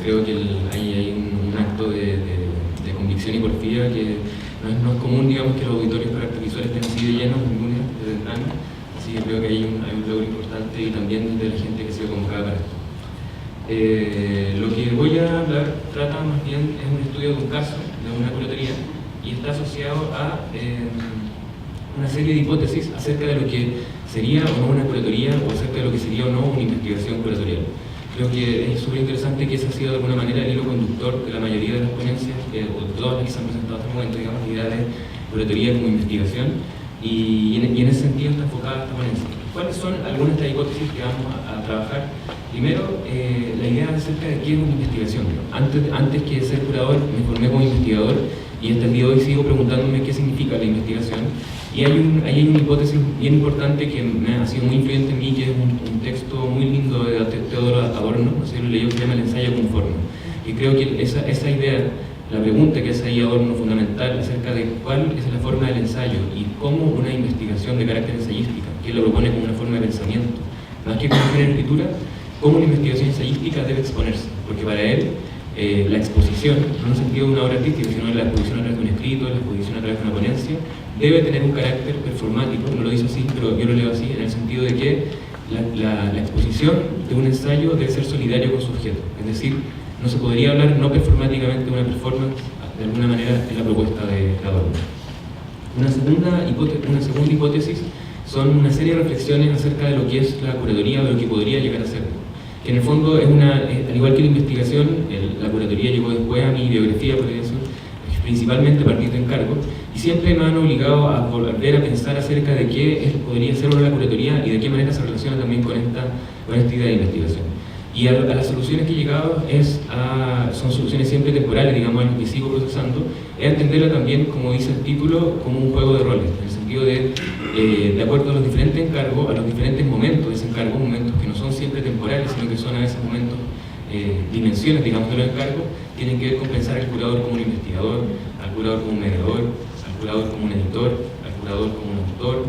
Creo que hay un acto de convicción y porfía que no es común, digamos, que los auditorios para artes visuales estén así de llenos de lunes, de temprano. Así que creo que hay un logro importante y también de la gente que ha sido convocada para esto. Lo que voy a hablar trata más bien es un estudio de un caso, de una curatoría, y está asociado a una serie de hipótesis acerca de lo que sería o no una curatoría o acerca de lo que sería o no una investigación curatorial. Creo que es súper interesante que ese ha sido de alguna manera el hilo conductor de la mayoría de las ponencias, o de todas las que se han presentado hasta el momento, digamos, la idea de curatoría como investigación, y en ese sentido está enfocada esta ponencia. ¿Cuáles son algunas de las hipótesis que vamos a trabajar? Primero, la idea acerca de qué es una investigación. Antes que ser curador, me formé como investigador y hasta el día de hoy sigo preguntándome qué significa la investigación. Y ahí hay una hipótesis bien importante que me ha sido muy influyente en mí, que es un texto muy lindo de Teodoro Adorno, no sé si lo leí, que se llama El ensayo como forma. Y creo que esa idea, la pregunta que hace ahí Adorno fundamental acerca de cuál es la forma del ensayo y cómo una investigación de carácter ensayística, que él lo propone como una forma de pensamiento, más que como una escritura, cómo una investigación ensayística debe exponerse, porque para él la exposición, no en el sentido de una obra artística, sino la exposición a través de un escrito, la exposición a través de una ponencia, debe tener un carácter performático, no lo dice así, pero yo lo leo así, en el sentido de que la exposición de un ensayo debe ser solidario con su objeto, es decir, no se podría hablar no performáticamente de una performance, de alguna manera en la propuesta de Adorno. Una segunda hipótesis son una serie de reflexiones acerca de lo que es la curatoría o de lo que podría llegar a ser. Que en el fondo es al igual que la investigación, la curatoría llegó después a mi biografía, por eso, principalmente a partir de encargo, y siempre me han obligado a volver a pensar acerca de qué podría ser una curatoría y de qué manera se relaciona también con esta idea de investigación. Y a las soluciones que he llegado son soluciones siempre temporales, digamos, en lo que sigo procesando, es entenderla también, como dice el título, como un juego de roles, en el sentido de acuerdo a los diferentes encargos, a los diferentes momentos de ese encargo, momentos que no son siempre temporales, sino que son a veces momentos, dimensiones, digamos, de los encargos, tienen que ver con pensar al curador como un investigador, al curador como un mediador, al curador como un editor, al curador como un autor,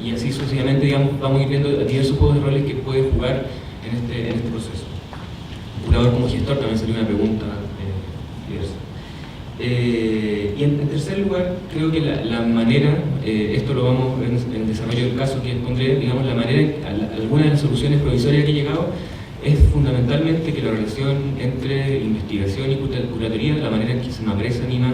y así sucesivamente, digamos, vamos a ir viendo diversos juegos de roles que puede jugar en este proceso. Curador como gestor también sería una pregunta diversa. Y en tercer lugar, creo que la manera, esto lo vamos a ver en el desarrollo del caso que expondré, digamos, la manera, algunas de las soluciones provisorias que he llegado es fundamentalmente que la relación entre investigación y curatoría, la manera en que se me aparece a mí más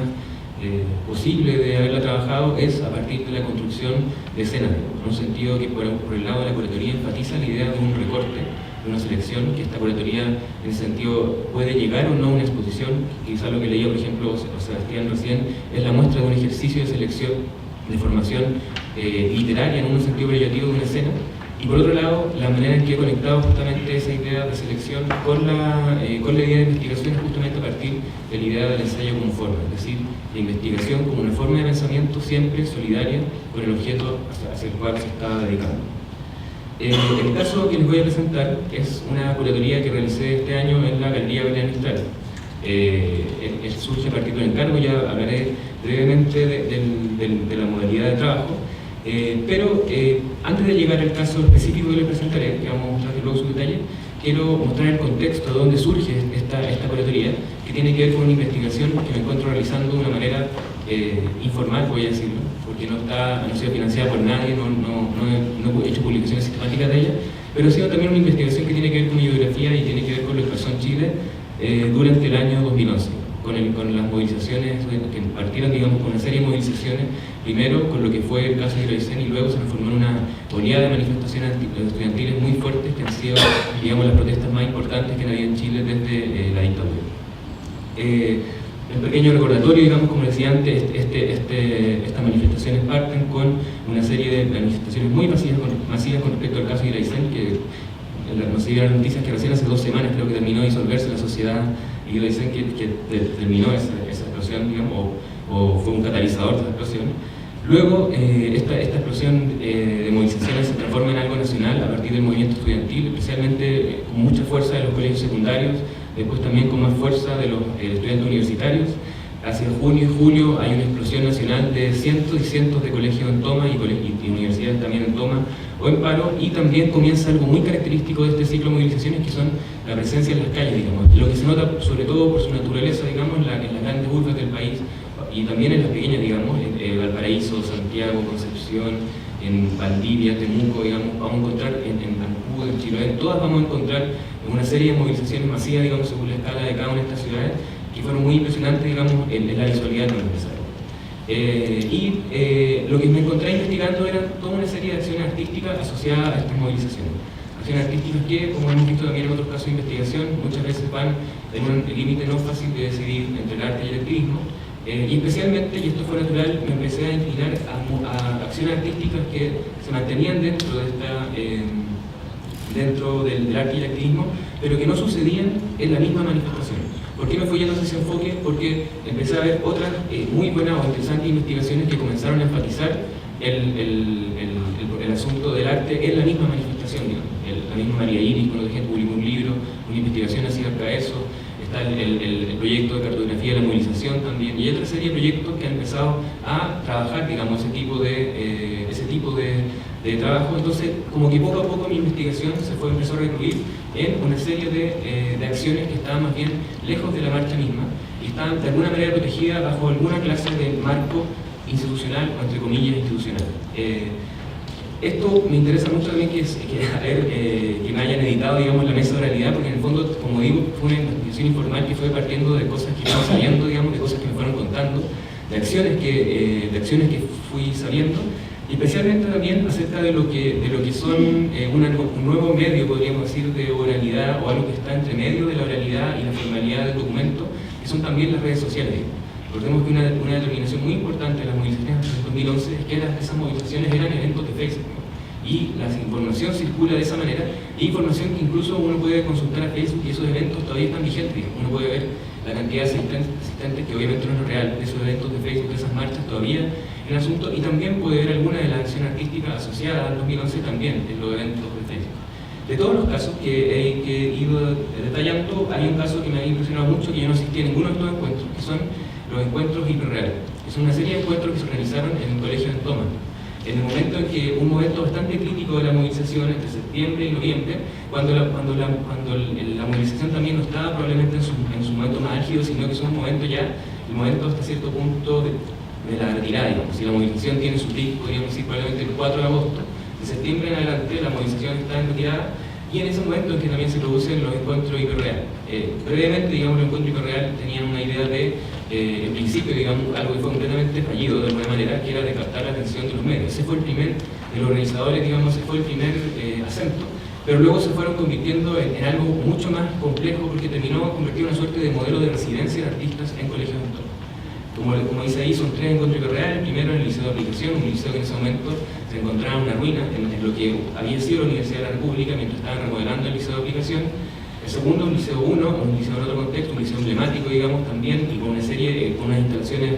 posible de haberla trabajado es a partir de la construcción de escenas, en un sentido que por el lado de la curatoría enfatiza la idea de un recorte, una selección, que esta curatoría en ese sentido puede llegar o no a una exposición. Quizá lo que leía, por ejemplo, Sebastián recién, es la muestra de un ejercicio de selección, de formación literaria en un sentido preventivo de una escena. Y por otro lado, la manera en que he conectado justamente esa idea de selección con la idea de investigación es justamente a partir de la idea del ensayo como forma, es decir, la investigación como una forma de pensamiento siempre solidaria con el objeto hacia el cual se está dedicando. El caso que les voy a presentar es una curatoría que realicé este año en la Galería Belén Mistral. Surge a partir de un encargo, ya hablaré brevemente de la modalidad de trabajo. Pero antes de llegar al caso específico que les presentaré, que vamos a mostrar luego su detalle, quiero mostrar el contexto de dónde surge esta curatoría, que tiene que ver con una investigación que me encuentro realizando de una manera informal, voy a decirlo, porque no ha sido financiada por nadie, no he hecho publicaciones sistemáticas de ella, pero ha sido también una investigación que tiene que ver con mi biografía y tiene que ver con lo que pasó en Chile durante el año 2011. Con las movilizaciones que partieron, digamos, con una serie de movilizaciones, primero con lo que fue el caso de Iraicén y luego se transformó en una oleada de manifestaciones estudiantiles muy fuertes que han sido, digamos, las protestas más importantes que han habido en Chile desde la dictadura. El pequeño recordatorio, digamos, como decía antes, estas manifestaciones parten con una serie de manifestaciones muy masivas con respecto al caso de Iraicén, que nos siguieron las noticias que recién hace 2 semanas creo que terminó de disolverse la sociedad, y dicen que terminó esa explosión, digamos, o fue un catalizador de esa explosión. Luego, esta explosión de movilizaciones se transforma en algo nacional a partir del movimiento estudiantil, especialmente con mucha fuerza de los colegios secundarios, después también con más fuerza de los estudiantes universitarios. Hacia junio y julio hay una explosión nacional de cientos y cientos de colegios en toma y universidades también en toma o en paro, y también comienza algo muy característico de este ciclo de movilizaciones, que son la presencia en las calles, digamos, lo que se nota sobre todo por su naturaleza, digamos, en las grandes urbes del país y también en las pequeñas, digamos, en Valparaíso, Santiago, Concepción, en Valdivia, Temuco, digamos, vamos a encontrar en Vancouver, en Chiloé, en todas vamos a encontrar una serie de movilizaciones masivas, digamos, según la escala de cada una de estas ciudades, que fueron muy impresionantes, digamos, en la visualidad que empezaron. Lo que me encontré investigando era toda una serie de acciones artísticas asociadas a estas movilizaciones. Acciones artísticas que, como hemos visto también en otros casos de investigación, muchas veces van en un límite no fácil de decidir entre el arte y el activismo. Y especialmente, y esto fue natural, me empecé a inclinar a acciones artísticas que se mantenían dentro del arte y el activismo, pero que no sucedían en la misma manifestación. ¿Por qué me fui yendo hacia ese enfoque? Porque empecé a ver otras muy buenas o interesantes investigaciones que comenzaron a enfatizar el asunto del arte en la misma manifestación, digamos. La misma María Iris, cuando publicó un libro, una investigación acerca de eso. Está el proyecto de cartografía de la movilización también, y hay otra serie de proyectos que han empezado a trabajar, digamos, ese tipo de trabajo. Entonces, como que poco a poco mi investigación empezó a recluir en una serie de acciones que estaban más bien lejos de la marcha misma y estaban de alguna manera protegidas bajo alguna clase de marco institucional o entre comillas institucional. Esto me interesa mucho también que me hayan editado, digamos, la mesa de oralidad, porque en el fondo, como digo, fue una investigación informal que fue partiendo de cosas que fueron saliendo, digamos, de cosas que me fueron contando, de acciones que fui sabiendo, y especialmente también acerca de lo que son un nuevo medio, podríamos decir, de oralidad, o algo que está entre medio de la oralidad y la formalidad del documento, que son también las redes sociales. Recordemos que una determinación muy importante de las movilizaciones del 2011 es que esas movilizaciones eran eventos de Facebook, y la información circula de esa manera, e información que incluso uno puede consultar a Facebook, y esos eventos todavía están vigentes. Uno puede ver la cantidad de asistentes, que obviamente no es lo real, de esos eventos de Facebook, de esas marchas todavía en el asunto, y también puede ver alguna de las acciones artísticas asociadas al 2011 también en los eventos de Facebook. De todos los casos que he ido detallando, hay un caso que me ha impresionado mucho, que yo no asistí a ninguno de estos encuentros, que son los encuentros hiperreales, que son una serie de encuentros que se organizaron en un colegio en Toma. En el momento en que, un momento bastante crítico de la movilización, entre septiembre y noviembre, cuando la movilización también no estaba probablemente en su momento más álgido, sino que es un momento ya, el momento hasta cierto punto de la retirada, digamos. Si la movilización tiene su pico, podríamos decir probablemente el 4 de agosto, de septiembre en adelante la movilización está en retirada, y en ese momento en que también se producen los encuentros hiperreales. Previamente, digamos, los encuentros hiperreales tenían una idea de, en principio, digamos, algo que fue completamente fallido de alguna manera, que era de captar la atención de los medios. Ese fue el primer, de los organizadores, digamos, ese fue el primer acento. pero luego se fueron convirtiendo en algo mucho más complejo porque terminó convertido en una suerte de modelo de residencia de artistas en colegios de entorno. Como dice ahí, son 3 encuentros reales. El primero en el Liceo de Aplicación, un liceo que en ese momento se encontraba en una ruina, en lo que había sido la Universidad de la República mientras estaban remodelando el Liceo de Aplicación. El segundo, un Liceo 1, un liceo en otro contexto, un liceo emblemático, digamos, también, y con una serie, con unas instalaciones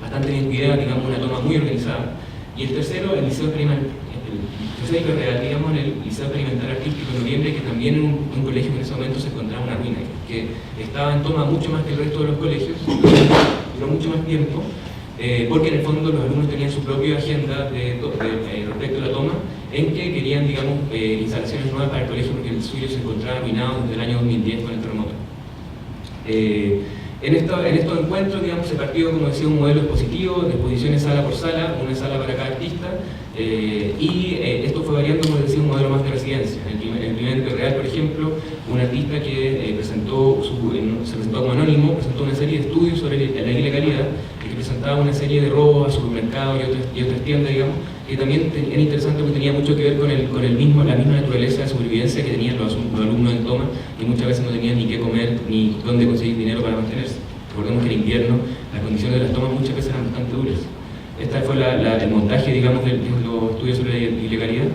bastante bien cuidadas, digamos, una toma muy organizada. Y el tercero, el Liceo Experimental, digamos, en el Liceo Experimental Artístico de Noviembre, que también en un colegio que en ese momento se encontraba una ruina, que estaba en toma mucho más que el resto de los colegios, duró mucho más tiempo, porque en el fondo los alumnos tenían su propia agenda respecto a la toma, en que querían, digamos, instalaciones nuevas para el colegio, porque el suyo se encontraba arruinado desde el año 2010 con el terremoto. En estos encuentros, digamos, se partió, como decía, un modelo expositivo, de exposiciones sala por sala, una sala para cada artista, y esto fue variando, como decía, un modelo más de residencia. En el primer real, por ejemplo, un artista que se presentó como anónimo, presentó una serie de estudios sobre la ilegalidad, que presentaba una serie de robos a supermercados y otras tiendas, digamos, que también era interesante porque tenía mucho que ver con la misma naturaleza de supervivencia que tenían los alumnos en toma, y muchas veces no tenían ni qué comer ni dónde conseguir dinero para mantenerse. Recordemos que en invierno las condiciones de las tomas muchas veces eran bastante duras. Este fue el montaje, digamos, de los estudios sobre la ilegalidad.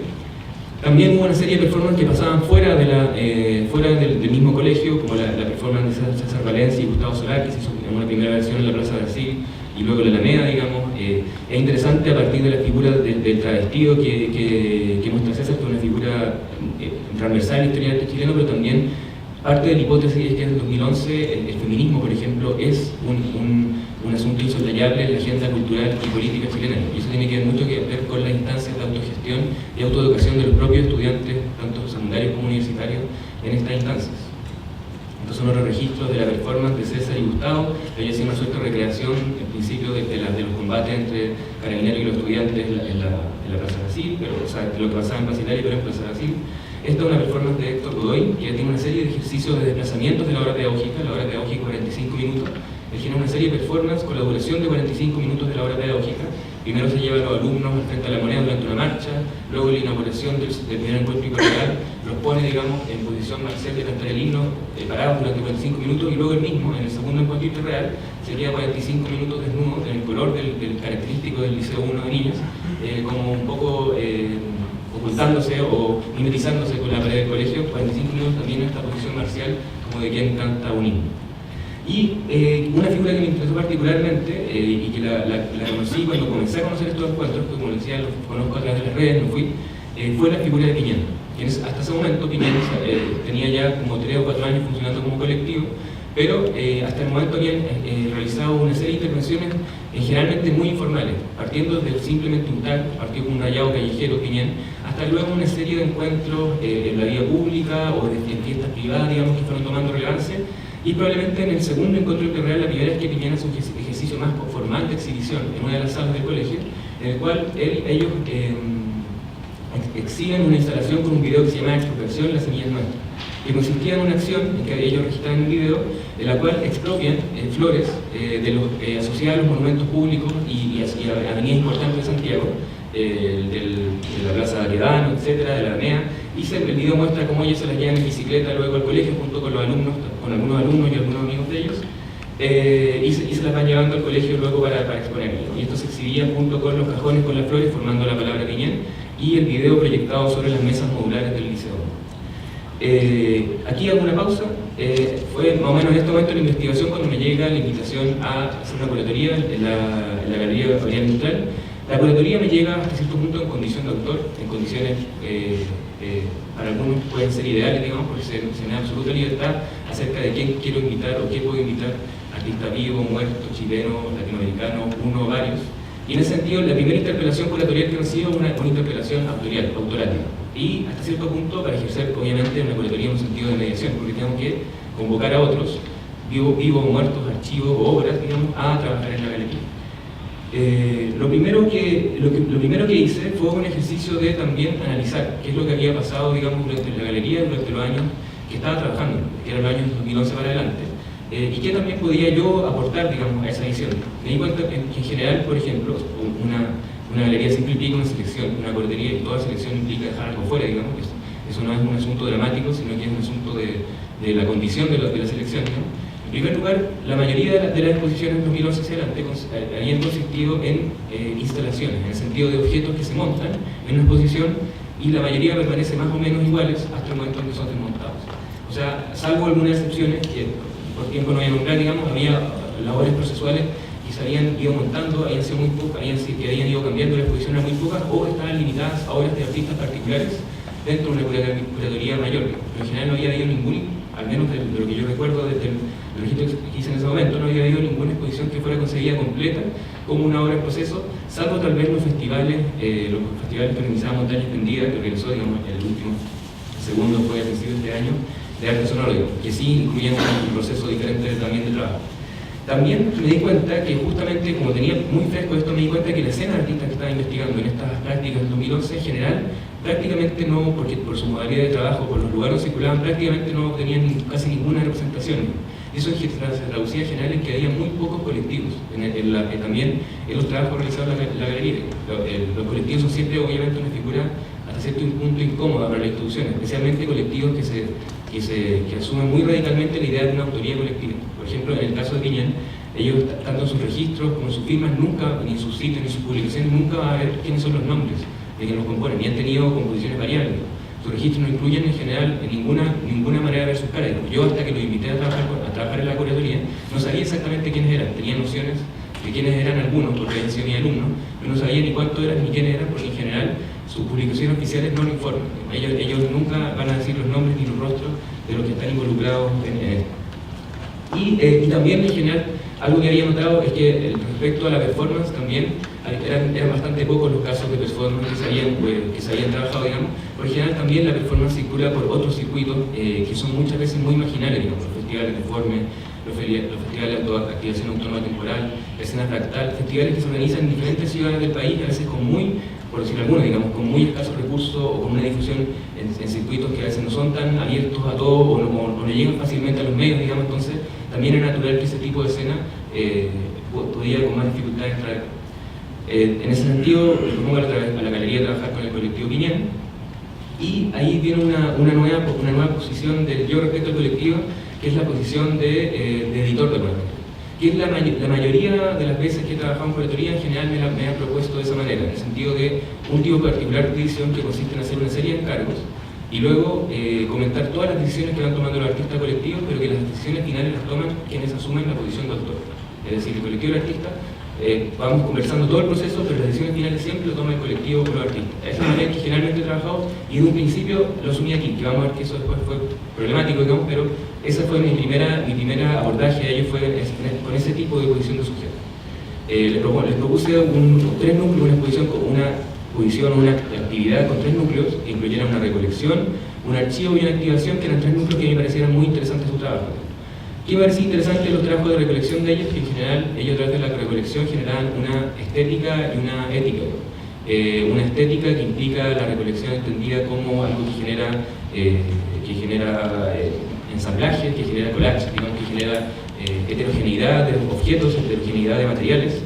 También hubo una serie de performances que pasaban fuera del mismo colegio, como la performance de César Valencia y Gustavo Solar, que se hizo en una primera versión en la Plaza Brasil, y luego la Alameda, digamos. Es interesante a partir de la figura del travestido que muestra César, que es una figura transversal en la historia del arte chileno, pero también parte de la hipótesis es que en el 2011 el feminismo, por ejemplo, es un asunto insoslayable en la agenda cultural y política chilena, y eso tiene que ver mucho que ver con las instancias de autogestión y autoeducación de los propios estudiantes, tanto secundarios como universitarios, en estas instancias. Estos son otros registros de la performance de César y Gustavo. Ellos hacían una suerte de recreación, en principio, de los combates entre Carabineros y los estudiantes en la Plaza Brasil, o sea, de lo que pasaba en Basilaria, pero en Plaza Brasil. Esta es una performance de Héctor Godoy, que tiene una serie de ejercicios de desplazamientos de la hora pedagógica. La hora pedagógica 45 minutos. Él genera una serie de performances con la duración de 45 minutos de la hora pedagógica. Primero se lleva a los alumnos al frente a la moneda durante una marcha, luego la inauguración del primer encuentro hiperreal los pone, digamos, en posición marcial de cantar el himno, parados durante 45 minutos, y luego el mismo, en el segundo encuentro hiperreal, se queda 45 minutos desnudo en el color del característico del Liceo 1 de niñas, como un poco ocultándose o mimetizándose con la pared del colegio, 45 minutos también en esta posición marcial, como de quien canta un himno. Y una figura que me interesó particularmente y que la conocí cuando comencé a conocer estos encuentros, que como decía, los conozco a través de las redes, fue la figura de Piñén. Hasta ese momento Piñén tenía ya como 3 o 4 años funcionando como colectivo, pero hasta el momento habían realizado una serie de intervenciones generalmente muy informales, partiendo desde simplemente un tag, partió con un rayado callejero Piñén, hasta luego una serie de encuentros en la vía pública o en fiestas privadas, digamos, que fueron tomando relevancia. Y probablemente en el segundo encuentro hiperreal, la primera vez que Piñén hace un ejercicio más formal de exhibición en una de las salas del colegio, en el cual ellos exhiben una instalación con un video que se llama Expropiación, las semillas nuestras, que consistía en una acción en que ellos registraban un video en la cual expropian flores asociadas a los monumentos públicos y avenidas importantes de Santiago, de la Plaza Baquedano, etcétera, de la Alameda, y el video muestra cómo ellos se las llevan en bicicleta luego al colegio junto con los alumnos, con algunos alumnos y algunos amigos de ellos, y se las van llevando al colegio luego para exponerlo. Y esto se exhibía junto con los cajones con las flores formando la palabra Piñén y el video proyectado sobre las mesas modulares del liceo. Aquí hago una pausa. Fue más o menos en este momento de la investigación cuando me llega la invitación a hacer una curatoría en la Galería Gabriel Mistral. La curatoría me llega hasta cierto punto en condición de autor, en condiciones para algunos pueden ser ideales, digamos, porque se me da absoluta libertad acerca de quién quiero invitar o quién puedo invitar, artista vivo, muerto, chileno, latinoamericano, uno o varios. Y en ese sentido, la primera interpelación curatorial que recibo es una interpelación autoral. Y hasta cierto punto para ejercer, obviamente, una curatoría en un sentido de mediación, porque tengo que convocar a otros, vivos, muertos, archivos o obras, digamos, a trabajar en la galería. Lo primero que hice fue un ejercicio de también analizar qué es lo que había pasado, digamos, durante la galería, durante los años que estaba trabajando, que eran los años 2011 para adelante, y qué también podía yo aportar, digamos, a esa edición. Me di cuenta que en general, por ejemplo, una galería siempre implica una selección, una curaduría, y toda selección implica dejar algo fuera, digamos, que Eso no es un asunto dramático, sino que es un asunto de la condición de la selección, ¿no? En primer lugar, la mayoría de las exposiciones en 2011 hacia adelante habían consistido en instalaciones, en el sentido de objetos que se montan en una exposición, y la mayoría permanece más o menos iguales hasta el momento en que son desmontados. O sea, salvo algunas excepciones que por tiempo no voy a nombrar, digamos, había labores procesuales que se habían ido montando, habían sido muy pocas, que habían ido cambiando, la exposición era muy pocas, o estaban limitadas a obras de artistas particulares dentro de una curatoría mayor. Pero en general no había habido ningún, al menos de lo que yo recuerdo desde el registro que hice en ese momento, no había habido ninguna exposición que fuera concebida completa como una obra en proceso, salvo tal vez los festivales que organizaba Montaña Extendida, que realizó, digamos, el último, segundo fue a principios de este año, de arte sonoro, que sí incluyen un proceso diferente también de trabajo. También me di cuenta que justamente, como tenía muy fresco esto, me di cuenta que la escena de artistas que estaba investigando en estas prácticas del 2011 en general, prácticamente no, porque por su modalidad de trabajo, por los lugares donde circulaban, prácticamente no tenían casi ninguna representación. Eso se traducía en general en que había muy pocos colectivos, también en los trabajos realizados en la galería. Los colectivos son siempre obviamente una figura hasta cierto punto incómoda para la institución, especialmente colectivos que asumen muy radicalmente la idea de una autoría colectiva. Por ejemplo, en el caso de Piñén, ellos, tanto en sus registros como en sus firmas, nunca, ni en sus sitios, ni en sus publicaciones, nunca va a ver quiénes son los nombres de quienes los componen, y han tenido composiciones variables. Sus registros no incluyen en general ninguna manera de ver sus caras. Yo, hasta que los invité a trabajar en la curatoría, no sabía exactamente quiénes eran. Tenía nociones de quiénes eran algunos, porque habían sido mis alumnos, pero no sabía ni cuántos eran ni quiénes eran, porque en general sus publicaciones oficiales no lo informan. Ellos nunca van a decir los nombres ni los rostros de los que están involucrados en esto. Y también, en general, algo que había notado es que respecto a la performance también eran bastante pocos los casos de performance que se habían trabajado, digamos. Por general también la performance circula por otros circuitos que son muchas veces muy marginales, digamos, los festivales de Forme, los festivales de activación autónoma temporal, la escena fractal, festivales que se organizan en diferentes ciudades del país, a veces con muy, por decirlo algunos, digamos, con muy escasos recursos o con una difusión en circuitos que a veces no son tan abiertos a todos o no llegan fácilmente a los medios, digamos. Entonces también es natural que ese tipo de escena podía con más dificultades traer. En ese sentido, le propongo a la galería trabajar con el colectivo Piñén, y ahí viene una nueva posición del yo respecto al colectivo, que es la posición de editor de cuentos, que es la mayoría de las veces que he trabajado en curatoría en general me ha propuesto de esa manera, en el sentido de un tipo particular de edición que consiste en hacer una serie de encargos y luego comentar todas las decisiones que van tomando los artistas colectivos, pero que las decisiones finales las toman quienes asumen la posición de autor. Es decir, el colectivo del artista, vamos conversando todo el proceso, pero las decisiones finales siempre lo toma el colectivo con los artistas. Esa es la manera que generalmente he trabajado, y de un principio lo asumí aquí, que vamos a ver que eso después fue problemático, digamos, pero esa fue mi primera abordaje a ello, fue con ese tipo de posición de sujeto. Les propuse tres núcleos, una exposición con una actividad con tres núcleos que incluyeran una recolección, un archivo y una activación, que eran tres núcleos que a mí me parecieran muy interesantes su trabajo. ¿Qué me parecía interesante los trabajos de recolección de ellos? Que en general ellos, a través de la recolección, generaban una estética y una ética. Una estética que implica la recolección entendida como algo que genera ensamblaje, que genera collage, digamos, que genera heterogeneidad de objetos, heterogeneidad de materiales.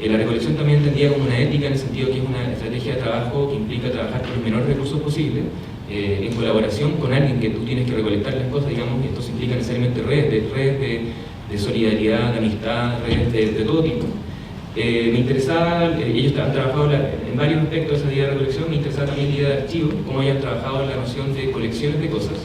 La recolección también entendida como una ética, en el sentido que es una estrategia de trabajo que implica trabajar con los menores recursos posibles, en colaboración con alguien que tú tienes que recolectar las cosas, digamos, y esto implica necesariamente redes de solidaridad, de amistad, redes de todo tipo. Me interesaba, ellos han trabajado en varios aspectos de esa idea de recolección, me interesaba también la idea de archivo, cómo hayan trabajado la noción de colecciones de cosas.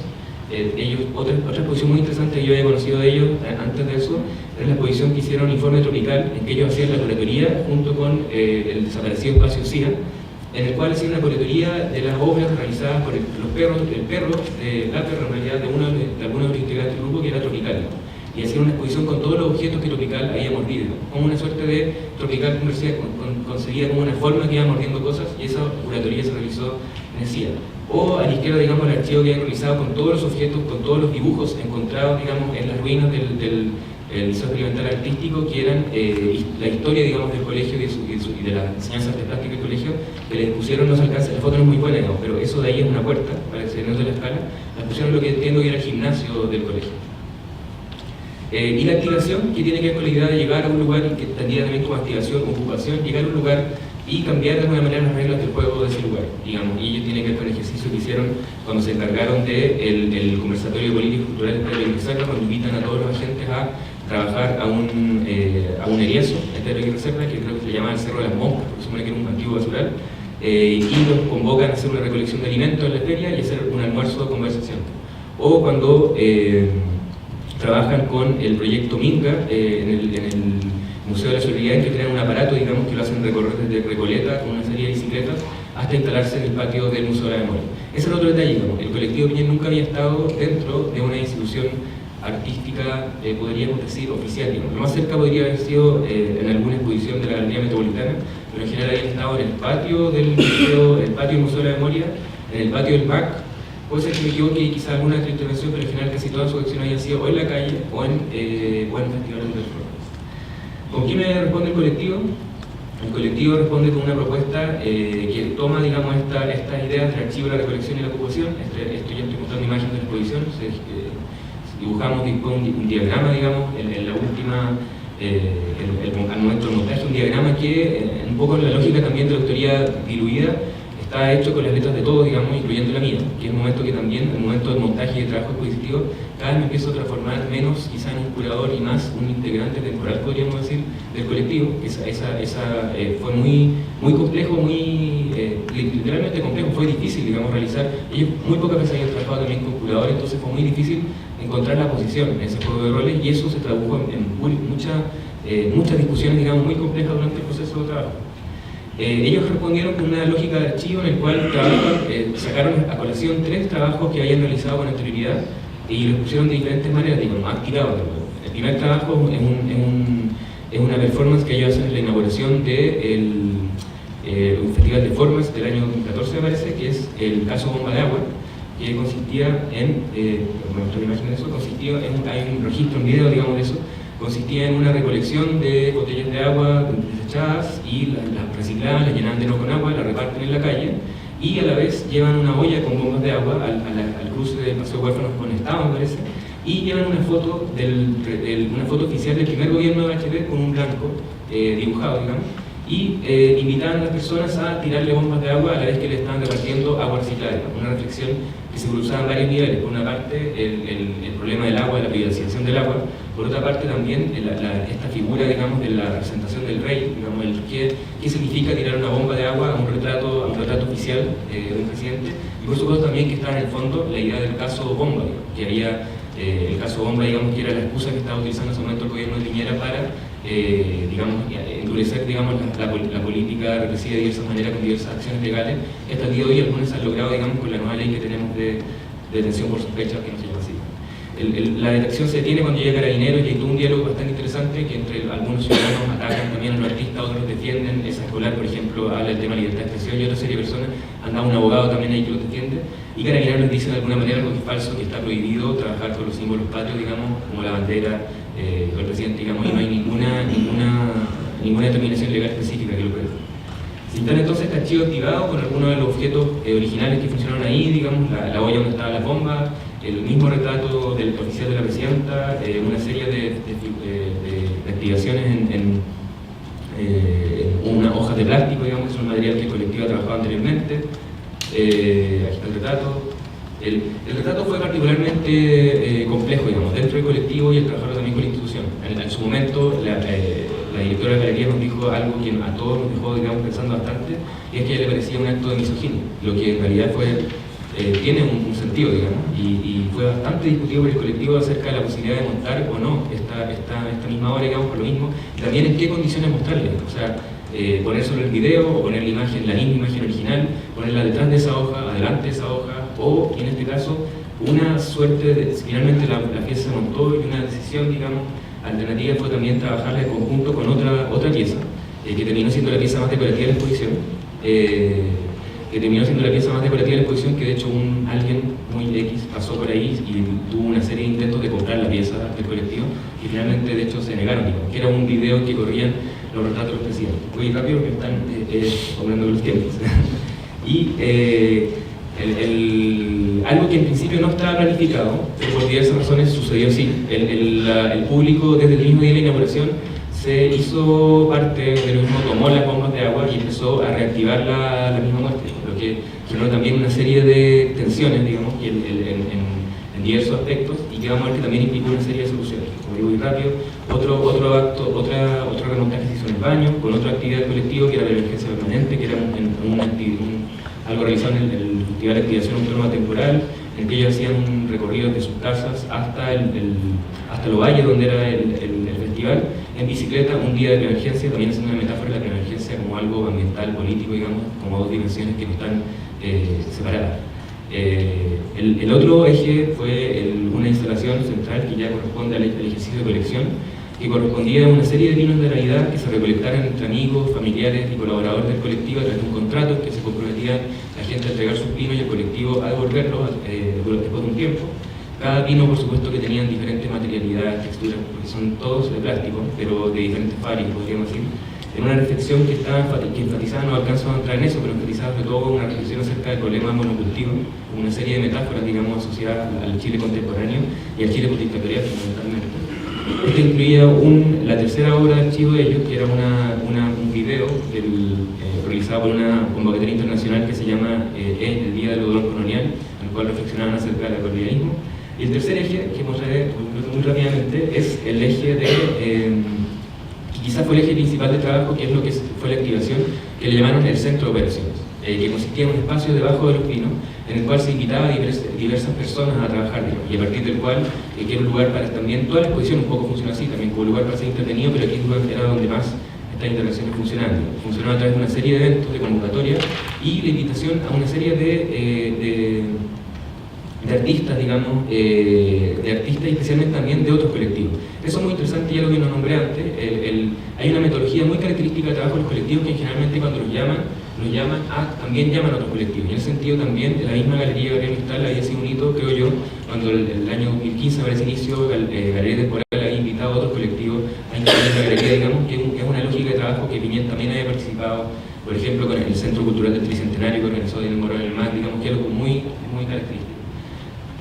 Otra exposición muy interesante que yo había conocido de ellos antes de eso era la exposición que hicieron Informe Tropical, en que ellos hacían la curatoría junto con el desaparecido Espacio CIA, en el cual hacían una curatoría de las obras realizadas por el perro en realidad de algunos de los integrantes del grupo, que era Tropical, y hacían una exposición con todos los objetos que Tropical había mordido, como una suerte de Tropical concebida como una forma que iba mordiendo cosas, y esa curatoría se realizó en el CIA. O a la izquierda, digamos, el archivo que habían realizado con todos los objetos, con todos los dibujos encontrados, digamos, en las ruinas del Liceo Experimental Artístico, que eran la historia, digamos, del colegio y de la enseñanza de plástica del colegio, que les pusieron los alcances. La foto no es muy buena, digamos, pero eso de ahí es una puerta, para que se note la escala. Les pusieron lo que entiendo que era el gimnasio del colegio. Y la activación, que tiene que ver con la idea de llegar a un lugar, que entendía también como activación, ocupación, llegar a un lugar y cambiar de alguna manera las reglas del juego de ese lugar, digamos. Y ellos tienen que ver con el ejercicio que hicieron cuando se encargaron del conversatorio político y cultural de Pedro Aguirre Cerda, cuando invitan a todos los agentes a trabajar a un eriazo en Pedro Aguirre Cerda, que creo que se llama el Cerro de las Moscas, porque supone que era un antiguo basural, y los convocan a hacer una recolección de alimentos en la feria y hacer un almuerzo de conversación. O cuando trabajan con el proyecto Minga en el Museo de la Solidaridad, que tienen un aparato, digamos, que lo hacen recorrer desde Recoleta con una serie de bicicletas hasta instalarse en el patio del Museo de la Memoria. Ese es otro detalle, digamos. El colectivo Piñén nunca había estado dentro de una institución artística, podríamos decir, oficial, digamos. Lo más cerca podría haber sido en alguna exposición de la Galería Metropolitana, pero en general habían estado en el patio del Museo, de la Memoria, en el patio del MAC. Puede ser que me equivoque y quizá alguna otra intervención, pero en general casi todas sus acciones habían sido o en la calle o en festivales de performance. ¿Con qué me responde el colectivo? El colectivo responde con una propuesta que toma, digamos, estas ideas del archivo, la recolección y la ocupación. Esto ya estoy mostrando imágenes de la exposición. Dibujamos un diagrama, digamos, en la última, al momento del montaje, un diagrama que, un poco en la lógica también de la autoría diluida, está hecho con las letras de todos, digamos, incluyendo la mía, que es un momento que también, el momento del montaje y de trabajo expositivo, cada vez me empiezo a transformar menos quizá en un curador y más un integrante temporal, podríamos decir, del colectivo. Fue muy complejo, literalmente complejo, fue difícil, digamos, realizar. Ellos muy pocas veces habían trabajado también con curadores, entonces fue muy difícil encontrar la posición en ese juego de roles, y eso se tradujo en muchas discusiones, digamos, muy complejas durante el proceso de trabajo. Ellos respondieron con una lógica de archivo en el cual sacaron a colación 3 trabajos que habían realizado con anterioridad y los pusieron de diferentes maneras, digamos, activados. El primer trabajo es una performance que ellos hacen en la inauguración de un festival de formas del año 2014, me parece, que es el caso Bomba de Agua, que consistía en, hay un registro, un video, digamos, de eso. Consistía en una recolección de botellas de agua desechadas y las reciclaban, las llenaban de nuevo con agua, las reparten en la calle y a la vez llevan una olla con bombas de agua al cruce del Paseo Huérfanos con Estado, me parece, y llevan una foto oficial del primer gobierno de Bachelet con un blanco dibujado, digamos, y invitaban a las personas a tirarle bombas de agua a la vez que le estaban repartiendo agua reciclada. Una reflexión que se cruzaba en varios niveles. Por una parte, el problema del agua, la privatización del agua. Por otra parte, también esta figura, digamos, de la representación del rey, digamos, qué significa tirar una bomba de agua a un retrato oficial de un presidente. Y por supuesto también que está en el fondo la idea del caso Bomba, que había el caso Bomba, digamos, que era la excusa que estaba utilizando en ese momento el gobierno de Piñera para endurecer, digamos, la política represiva de diversas maneras con diversas acciones legales, que hasta el día de hoy algunas se han logrado, digamos, con la nueva ley que tenemos de detención por sospecha, que no se llama así. La detención se detiene cuando llega Carabineros y hay todo un diálogo bastante interesante que entre algunos ciudadanos atacan también a los artistas, otros los defienden. Esa escolar, por ejemplo, habla del tema de libertad de expresión y otra serie de personas, anda un abogado también ahí que los defiende, y Carabineros les dice de alguna manera algo que es falso, que está prohibido trabajar con los símbolos patrios, digamos, como la bandera o el presidente, digamos, y no hay ninguna determinación legal específica que lo prohíba. Si están entonces este archivo activado con algunos de los objetos originales que funcionaron ahí, digamos, la olla donde estaba la bomba, el mismo retrato del oficial de la presidenta, una serie de activaciones en una hoja de plástico, digamos, es un material que el colectivo ha trabajado anteriormente. Aquí está el retrato. El retrato fue particularmente complejo, digamos, dentro del colectivo y el trabajar también con la institución. En su momento, la directora de la galería nos dijo algo que a todos nos dejó, digamos, pensando bastante, y es que a ella le parecía un acto de misoginia, lo que en realidad tiene un sentido, digamos, y fue bastante discutido por el colectivo acerca de la posibilidad de montar o no esta misma obra, digamos, por lo mismo, y también en qué condiciones mostrarle, o sea, poner solo el video o poner la misma imagen original, ponerla detrás de esa hoja, adelante de esa hoja, o en este caso una suerte de, finalmente la pieza se montó y una decisión, digamos, alternativa fue también trabajarla en conjunto con otra pieza, que terminó siendo la pieza más decorativa de la exposición, que de hecho alguien muy X pasó por ahí y tuvo una serie de intentos de comprar la pieza del colectivo y finalmente de hecho se negaron, digamos, que era un video en que corrían los retratos de los presidentes. Voy rápido porque están hablando de los tiempos. Y algo que en principio no estaba planificado, pero por diversas razones sucedió así. El público desde el mismo día de la inauguración se hizo parte de lo mismo, tomó las bombas de agua y empezó a reactivar la misma muerte, lo que generó también una serie de tensiones, digamos, en diversos aspectos, y que vamos a ver que también implicó una serie de soluciones. Como digo muy rápido, otro remontaje se hizo en el baño, con otra actividad colectiva que era la emergencia permanente, que era algo realizado en el Festival de Activación Autónoma Temporal, en que ellos hacían un recorrido desde sus casas hasta los valles donde era el festival, en bicicleta, un día de preemergencia, también haciendo una metáfora de la preemergencia como algo ambiental, político, digamos, como dos dimensiones que no están separadas. El otro eje fue una instalación central que ya corresponde al ejercicio de colección, que correspondía a una serie de vinos de Navidad que se recolectaran entre amigos, familiares y colaboradores del colectivo a través de un contrato que se comprometían la gente a entregar sus vinos y el colectivo a devolverlos después de un tiempo. Cada vino, por supuesto, que tenían diferentes materialidades, texturas, porque son todos de plástico, pero de diferentes fábricas, podríamos decir. En una reflexión que enfatizaba, no alcanzo a entrar en eso, pero enfatizaba sobre todo una reflexión acerca del problema monocultivo, una serie de metáforas, digamos, asociadas al Chile contemporáneo y al Chile postdictatorial, fundamentalmente. Esto incluía la tercera obra de archivo de ellos, que era un video realizado por una convocatoria internacional que se llama El Día del Odón Colonial, en el cual reflexionaban acerca del colonialismo. Y el tercer eje, que mostraré muy rápidamente, es el eje que quizás fue el eje principal de trabajo, que es lo que fue la activación, que le llamaron el Centro de Operaciones, que consistía en un espacio debajo de los pinos, en el cual se invitaba a diversas personas a trabajar, y a partir del cual que era un lugar para también, toda la exposición un poco funciona así, también como lugar para ser entretenido, pero aquí era donde más estas intervenciones funcionaban. Funcionaba a través de una serie de eventos, de convocatoria, y la invitación a una serie de artistas, digamos, de artistas y especialmente también de otros colectivos. Eso es muy interesante, ya lo que nos nombré antes. Hay una metodología muy característica del trabajo de los colectivos que generalmente cuando también llaman a otros colectivos. Y en ese sentido también la misma Galería Gabriel Mistral había sido un hito, creo yo, cuando el año 2015 para ese inicio Galería Temporal había invitado a otros colectivos a incluir la galería, digamos, que es una lógica de trabajo que Piñén también había participado, por ejemplo, con el Centro Cultural del Tricentenario que organizó Daniel Morón en el MAC, digamos, que es algo muy característico.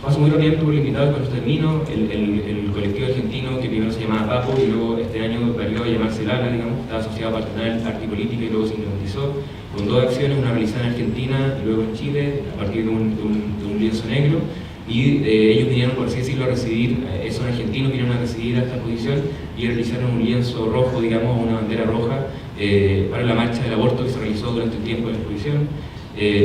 Paso muy rápidamente por el invitado cuando termino, el colectivo argentino que primero se llamaba Papo y luego este año varió a llamarse Lala, digamos, estaba asociado a Patronal, Arte y Política y luego se independizó, con dos acciones, una realizada en Argentina y luego en Chile, a partir de un lienzo negro, y ellos vinieron, por así decirlo, a recibir, son argentinos, vinieron a recibir a esta exposición y realizaron un lienzo rojo, digamos, una bandera roja, para la marcha del aborto que se realizó durante el tiempo de la exposición.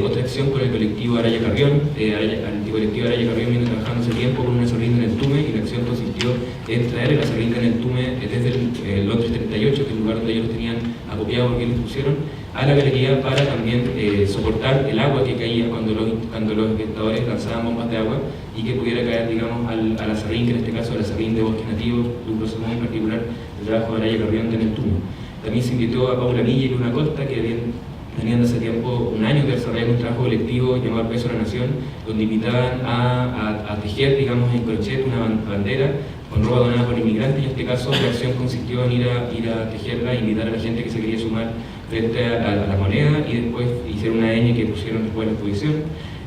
Otra acción con el colectivo Araya Carrión. El colectivo Araya Carrión viene trabajando hace tiempo con una sardina en el Tume y la acción consistió en traer la sardina en el Tume desde el Londres 38, que es el lugar donde ellos lo tenían acopiado porque ellos pusieron, a la galería para también soportar el agua que caía cuando los espectadores lanzaban bombas de agua y que pudiera caer, digamos, a la sardina, que en este caso a la sardina de bosques nativos, de un proceso muy particular del trabajo de Araya Carrión en el Tume. También se invitó a Paula Milla y Luna Costa, que tenían hace tiempo, un año, de desarrollar un trabajo colectivo llamado El Peso de la Nación, donde invitaban a tejer, digamos, en crochet una bandera con ropa donada por inmigrantes, y en este caso la acción consistió en ir a tejerla e invitar a la gente que se quería sumar frente a la moneda, y después hicieron una ñ que pusieron después de la exposición.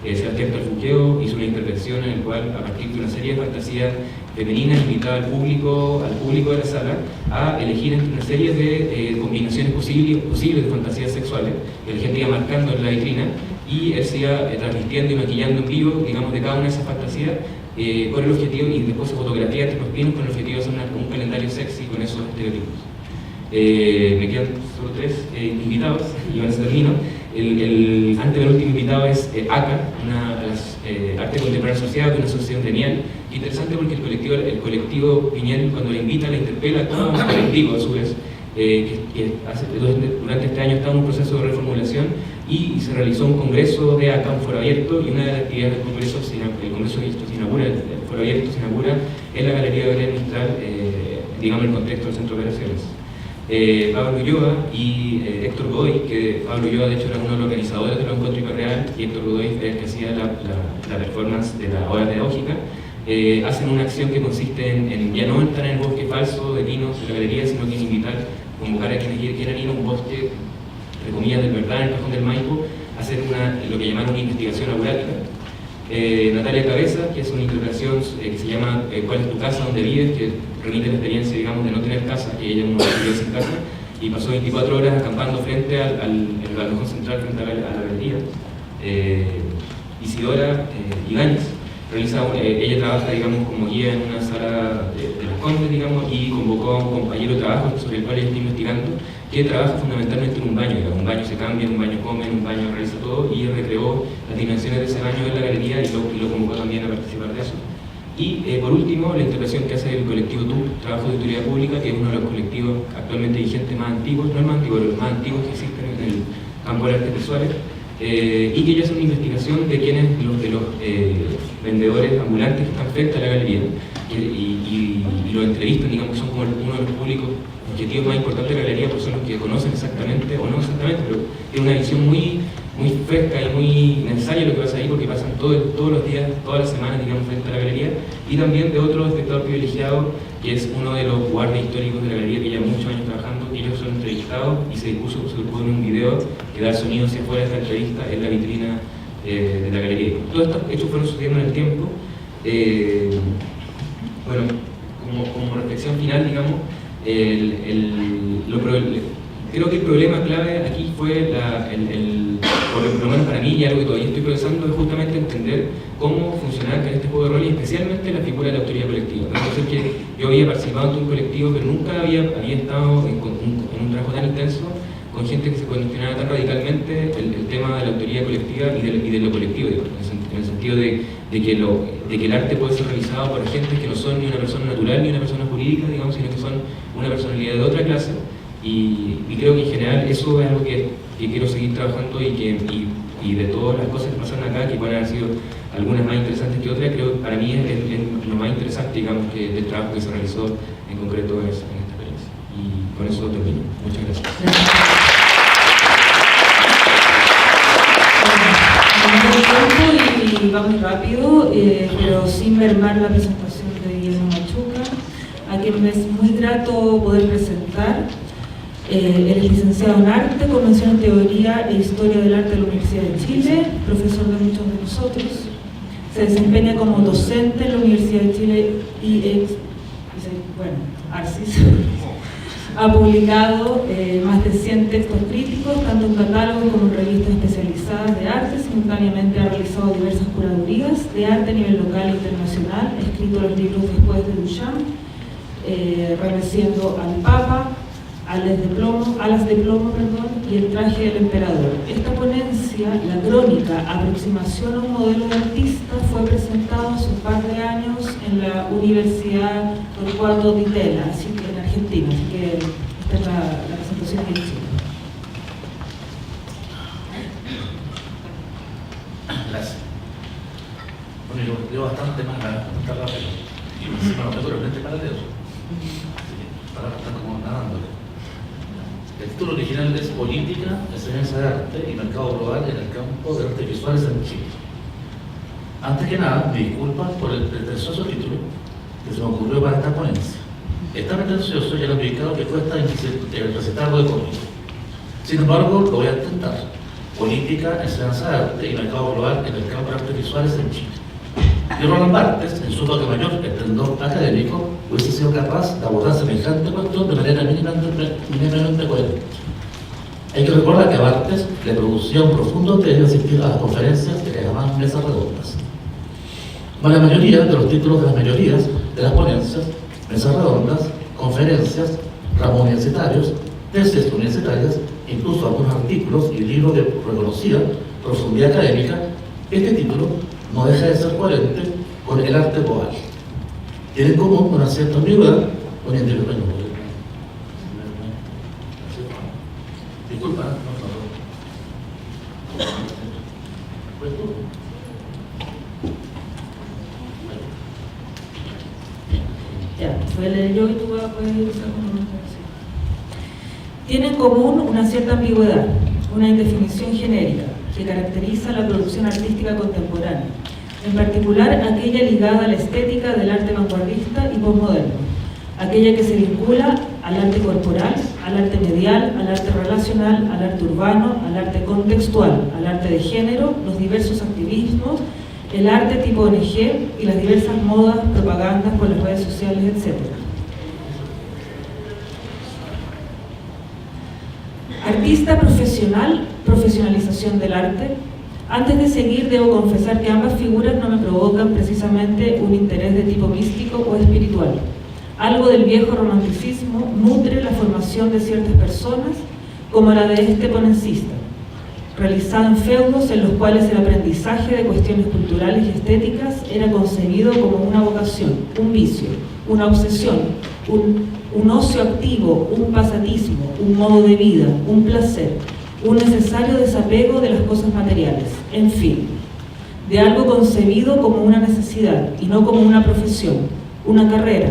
Sebastián Tarfuqueo hizo una intervención en el cual, a partir de una serie de fantasías femeninas, invitaba al público de la sala a elegir entre una serie de combinaciones posibles de fantasías sexuales, que la gente iba marcando en la vitrina, y él se iba transmitiendo y maquillando en vivo, digamos, de cada una de esas fantasías, con el objetivo, y después se fotografía entre los pinos con el objetivo de hacer un calendario sexy con esos estereotipos. Me quedan solo 3 invitados, y con eso termino. El antepenúltimo invitado es ACA, Arte Contemporáneo Asociado, que es una asociación gremial. Interesante porque el colectivo Piñén, cuando la invita, la interpela como un colectivo a su vez, durante este año está en un proceso de reformulación, y se realizó un congreso de ACA, un foro abierto, y una de las actividades del congreso, el congreso se inaugura, el foro abierto se inaugura en la Galería Gabriel Mistral, digamos, en el contexto del Centro de Operaciones. Pablo Ulloa y Héctor Godoy, que Pablo Ulloa de hecho era uno de los organizadores de los encuentros hiperreal, y Héctor Godoy era el que hacía la performance de la obra pedagógica, hacen una acción que consiste en ya no entrar en el bosque falso de pinos de la galería, sino que convocar a quienes quieran ir a un bosque, entre comillas, del verdad, en el Cajón del Maipo, hacer lo que llamaron una investigación aurática, Natalia Cabeza, que es una interpretación que se llama ¿Cuál es tu casa? ¿Dónde vives?, que remite la experiencia, digamos, de no tener casa, que ella no vive sin casa, y pasó 24 horas acampando frente al balcón central, frente a la galería. Isidora Ibáñez ella trabaja, digamos, como guía en una sala de Las Condes, digamos, y convocó a un compañero de trabajo sobre el cual ella está investigando, que trabaja fundamentalmente en un baño. Digamos. Un baño se cambia, en un baño come, en un baño realiza todo, y ella recreó las dimensiones de ese baño en la galería y lo convocó también a participar de eso. Y por último, la intervención que hace el colectivo TUP, Trabajo de Utilidad Pública, que es uno de los colectivos actualmente vigentes más antiguos, no el más antiguo, pero los más antiguos que existen en el campo de las artes visuales, y que ella hace una investigación de quiénes de los vendedores ambulantes que están frente a la galería y los entrevistan, digamos, son como uno de los públicos objetivos más importantes de la galería, porque son los que conocen exactamente, o no exactamente, pero tienen una visión muy fresca y muy necesaria lo que pasa ahí, porque pasan todos los días, todas las semanas, digamos, frente a la galería, y también de otro espectador privilegiado, que es uno de los guardias históricos de la galería, que lleva muchos años trabajando, y ellos son entrevistados, y se puso en un video que da sonido hacia afuera de esta entrevista en la vitrina de la galería. Todos estos hechos fueron sucediendo en el tiempo. Bueno, como reflexión final, digamos, creo que el problema clave aquí fue, por lo menos para mí, y algo que todavía estoy procesando, es justamente entender cómo funcionaba este juego de rol y especialmente la figura de la autoría colectiva. Entonces, que yo había participado en un colectivo, pero nunca había estado en un trabajo tan intenso con gente que se cuestionaba tan radicalmente el tema de la autoría colectiva y de lo colectivo, digamos, en el sentido de que el arte puede ser realizado por agentes que no son ni una persona natural ni una persona jurídica, digamos, sino que son una personalidad de otra clase. Y creo que en general eso es algo que quiero seguir trabajando y de todas las cosas que pasan acá, que pueden haber sido algunas más interesantes que otras, creo que para mí es lo más interesante, digamos, del trabajo que se realizó en concreto en esta experiencia. Y con eso termino. Muchas gracias. Y vamos rápido, pero sin mermar la presentación de Guillermo Machuca, a quien me es muy grato poder presentar. Él es licenciado en Arte, con mención en Teoría e Historia del Arte de la Universidad de Chile, profesor de muchos de nosotros. Se desempeña como docente en la Universidad de Chile y ARCIS. Ha publicado más de 100 textos críticos, tanto en catálogos como en revistas especializadas de arte. Simultáneamente ha realizado diversas curadurías de arte a nivel local e internacional. Ha escrito los libros Después de Duchamp, Remeciendo al Papa, Alas de plomo, y El traje del emperador. Esta ponencia, la crónica Aproximación a un modelo de artista, fue presentada hace un par de años en la Universidad Torcuato Di Tella, así que en Argentina, así que esta es la presentación que hicimos. Gracias. Bueno, yo leo bastante más rápido y encima no tengo realmente para leer, para estar como nadándole. El título original es Política, Enseñanza de Arte y Mercado Global en el campo de artes visuales en Chile. Antes que nada, me disculpas por el pretencioso título que se me ocurrió para esta ponencia. Es tan pretencioso y lo ubicado que cuesta recitarlo de corrido. Sin embargo, lo voy a intentar. Política, Enseñanza de Arte y Mercado Global en el campo de artes visuales en Chile. Y Roland Barthes, en su toque mayor esplendor académico, hubiese sido capaz de abordar semejante cuestión de manera mínimamente coherente. Hay que recordar que a Barthes le producía un profundo interés asistir a las conferencias que le llamaban mesas redondas. La mayoría de los títulos de las mayorías de las ponencias, mesas redondas, conferencias, ramos universitarios, tesis universitarias, incluso algunos artículos y libros de reconocida profundidad académica, este título no deja de ser coherente con el arte global. Tiene en común una cierta ambigüedad con el individuo. Disculpa, ¿Pues tú? Ya, voy a leer yo y tú vas a poder usar como Tiene en común una cierta ambigüedad, una indefinición genérica que caracteriza la producción artística contemporánea, en particular aquella ligada a la estética del arte vanguardista y posmoderno, aquella que se vincula al arte corporal, al arte medial, al arte relacional, al arte urbano, al arte contextual, al arte de género, los diversos activismos, el arte tipo ONG y las diversas modas, propagandas por las redes sociales, etc. Artista profesional, profesionalización del arte. Antes de seguir, debo confesar que ambas figuras no me provocan precisamente un interés de tipo místico o espiritual. Algo del viejo romanticismo nutre la formación de ciertas personas, como la de este ponencista, realizado en feudos en los cuales el aprendizaje de cuestiones culturales y estéticas era concebido como una vocación, un vicio, una obsesión, un ocio activo, un pasatismo, un modo de vida, un placer, un necesario desapego de las cosas materiales, en fin, de algo concebido como una necesidad y no como una profesión, una carrera,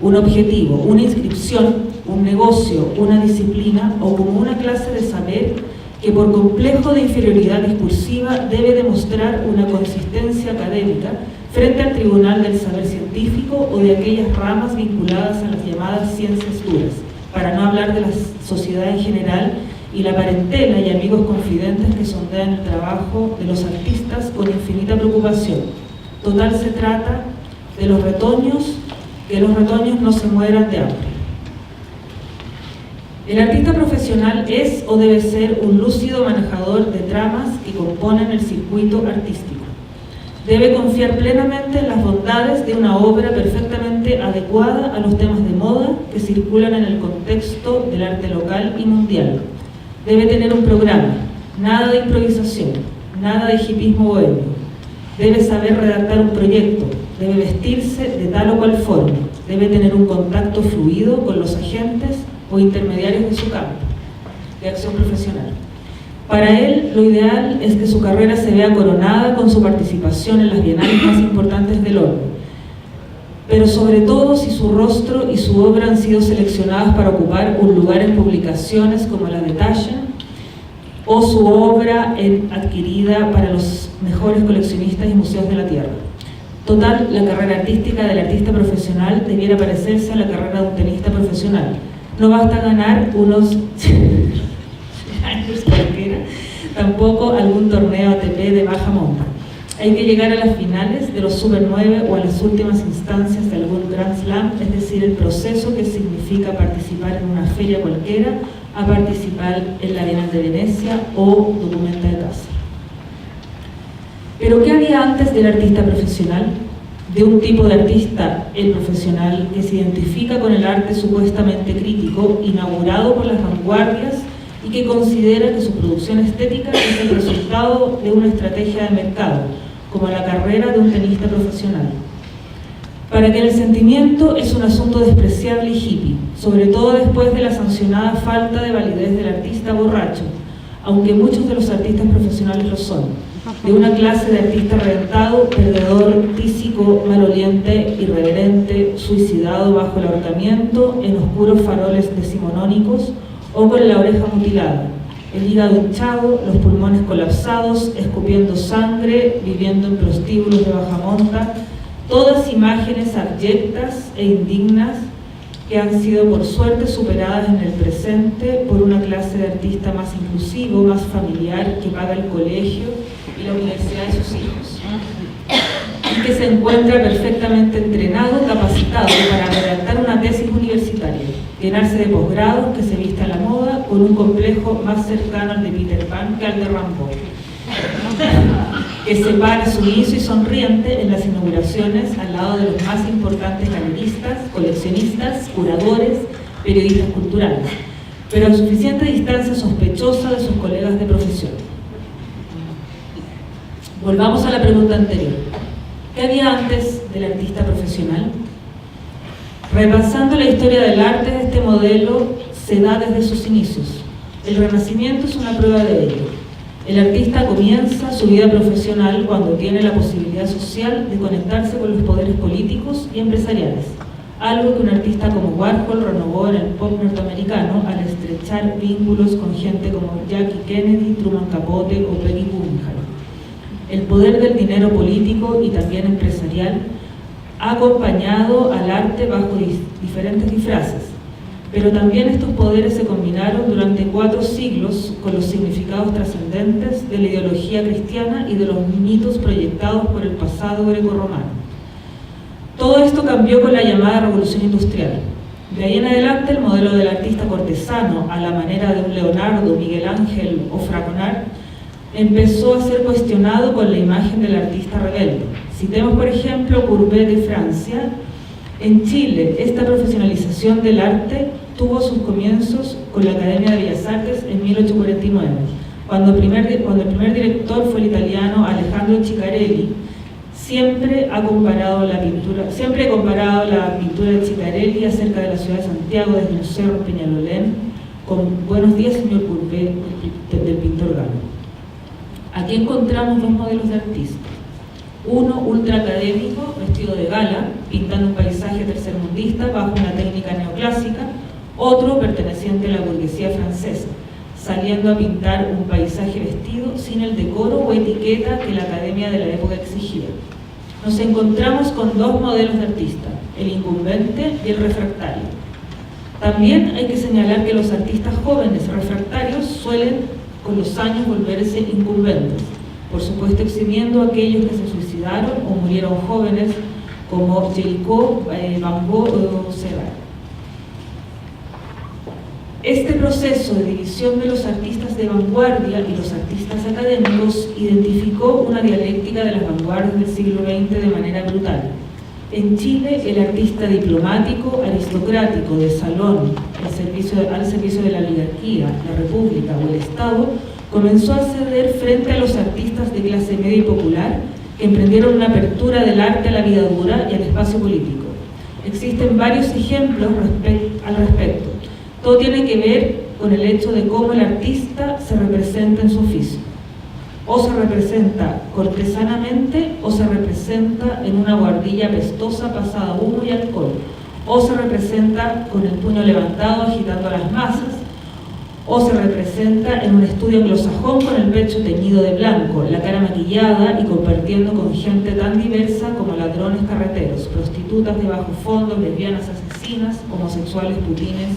un objetivo, una inscripción, un negocio, una disciplina o como una clase de saber que por complejo de inferioridad discursiva debe demostrar una consistencia académica frente al tribunal del saber científico o de aquellas ramas vinculadas a las llamadas ciencias duras, para no hablar de la sociedad en general y la parentela y amigos confidentes que sondean el trabajo de los artistas con infinita preocupación. Total, se trata de los retoños, que los retoños no se mueran de hambre. El artista profesional es o debe ser un lúcido manejador de tramas que componen el circuito artístico. Debe confiar plenamente en las bondades de una obra perfectamente adecuada a los temas de moda que circulan en el contexto del arte local y mundial. Debe tener un programa, nada de improvisación, nada de hipismo bohemio. Debe saber redactar un proyecto, debe vestirse de tal o cual forma, debe tener un contacto fluido con los agentes o intermediarios de su campo de acción profesional. Para él, lo ideal es que su carrera se vea coronada con su participación en las bienales más importantes del orden, pero sobre todo si su rostro y su obra han sido seleccionadas para ocupar un lugar en publicaciones como la de Taschen, o su obra adquirida para los mejores coleccionistas y museos de la Tierra. Total, la carrera artística del artista profesional debiera parecerse a la carrera de un tenista profesional. No basta ganar unos años cualquiera, tampoco algún torneo ATP de baja monta. Hay que llegar a las finales de los Super 9 o a las últimas instancias de algún Grand Slam, es decir, el proceso que significa participar en una feria cualquiera a participar en la Bienal de Venecia o Documenta de Casa. Pero ¿qué había antes del artista profesional? De un tipo de artista, el profesional, que se identifica con el arte supuestamente crítico, inaugurado por las vanguardias y que considera que su producción estética es el resultado de una estrategia de mercado, como la carrera de un tenista profesional. Para que el sentimiento es un asunto despreciable y hippie, sobre todo después de la sancionada falta de validez del artista borracho, aunque muchos de los artistas profesionales lo son, de una clase de artista reventado, perdedor, tísico, maloliente, irreverente, suicidado bajo el ahorcamiento en oscuros faroles decimonónicos o con la oreja mutilada, el hígado hinchado, los pulmones colapsados, escupiendo sangre, viviendo en prostíbulos de baja monta, todas imágenes abyectas e indignas que han sido por suerte superadas en el presente por una clase de artista más inclusivo, más familiar, que paga el colegio y la universidad de sus hijos, y que se encuentra perfectamente entrenado, capacitado para redactar una tesis universitaria, llenarse de posgrados, que se vista a la moda, con un complejo más cercano al de Peter Pan que al de Rambo, que se para sumiso y sonriente en las inauguraciones al lado de los más importantes galeristas, coleccionistas, curadores, periodistas culturales, pero a suficiente distancia sospechosa de sus colegas de profesión. Volvamos a la pregunta anterior. ¿Qué había antes del artista profesional? Repasando la historia del arte, este modelo se da desde sus inicios. El Renacimiento es una prueba de ello. El artista comienza su vida profesional cuando tiene la posibilidad social de conectarse con los poderes políticos y empresariales, algo que un artista como Warhol renovó en el pop norteamericano al estrechar vínculos con gente como Jackie Kennedy, Truman Capote o Peggy Guggenheim. El poder del dinero político y también empresarial ha acompañado al arte bajo diferentes disfraces, pero también estos poderes se combinaron durante 4 siglos con los significados trascendentes de la ideología cristiana y de los mitos proyectados por el pasado grecorromano. Todo esto cambió con la llamada Revolución Industrial. De ahí en adelante, el modelo del artista cortesano, a la manera de un Leonardo, Miguel Ángel o Fragonard, empezó a ser cuestionado con la imagen del artista rebelde. Citemos, por ejemplo, Courbet de Francia. En Chile, esta profesionalización del arte tuvo sus comienzos con la Academia de Bellas Artes en 1849, cuando el primer director fue el italiano Alejandro Ciccarelli. Siempre he comparado la pintura de Ciccarelli acerca de la ciudad de Santiago desde el cerro Peñalolén con Buenos días, señor Courbet, del pintor galo. Aquí encontramos 2 modelos de artista. Uno ultraacadémico, vestido de gala, pintando un paisaje tercermundista bajo una técnica neoclásica. Otro perteneciente a la burguesía francesa, saliendo a pintar un paisaje vestido sin el decoro o etiqueta que la academia de la época exigía. Nos encontramos con 2 modelos de artista, el incumbente y el refractario. También hay que señalar que los artistas jóvenes refractarios suelen con los años volverse incumbentes, por supuesto eximiendo a aquellos que se suicidaron o murieron jóvenes, como Géricault, Van Gogh o Serra. Este proceso de división de los artistas de vanguardia y los artistas académicos identificó una dialéctica de las vanguardias del siglo XX de manera brutal. En Chile, el artista diplomático, aristocrático, de salón, al servicio de la oligarquía, la república o el Estado, comenzó a ceder frente a los artistas de clase media y popular que emprendieron una apertura del arte a la vida dura y al espacio político. Existen varios ejemplos al respecto. Todo tiene que ver con el hecho de cómo el artista se representa en su oficio. O se representa cortesanamente, o se representa en una guardilla apestosa pasada humo y alcohol, o se representa con el puño levantado agitando a las masas, o se representa en un estudio anglosajón con el pecho teñido de blanco, la cara maquillada y compartiendo con gente tan diversa como ladrones carreteros, prostitutas de bajo fondo, lesbianas asesinas, homosexuales putines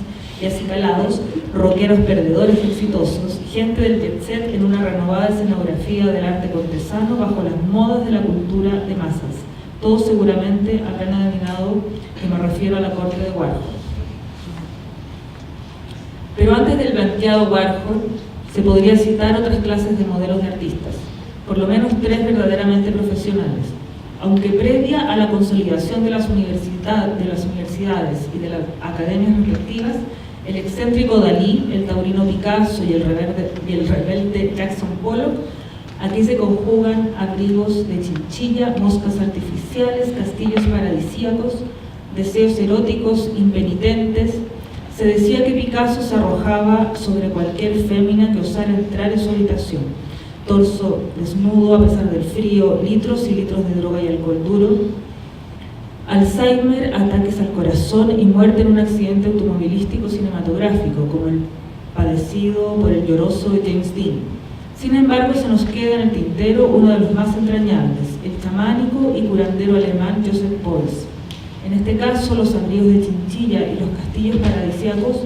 y acicalados, rockeros perdedores exitosos, gente del jet set en una renovada escenografía del arte cortesano bajo las modas de la cultura de masas. Todo seguramente habrán adivinado que me refiero a la corte de Warhol. Pero antes del blanqueado Warhol, se podría citar otras clases de modelos de artistas, por lo menos 3 verdaderamente profesionales. Aunque previa a la consolidación de las universidades y de las academias respectivas, el excéntrico Dalí, el taurino Picasso y el rebelde Jackson Pollock, aquí se conjugan abrigos de chinchilla, moscas artificiales, castillos paradisíacos, deseos eróticos impenitentes. Se decía que Picasso se arrojaba sobre cualquier fémina que osara entrar en su habitación, torso desnudo a pesar del frío, litros y litros de droga y alcohol duro, Alzheimer, ataques al corazón y muerte en un accidente automovilístico cinematográfico, como el padecido por el lloroso James Dean. Sin embargo, se nos queda en el tintero uno de los más entrañables, el chamánico y curandero alemán Joseph Beuys. En este caso, los abrigos de chinchilla y los castillos paradisíacos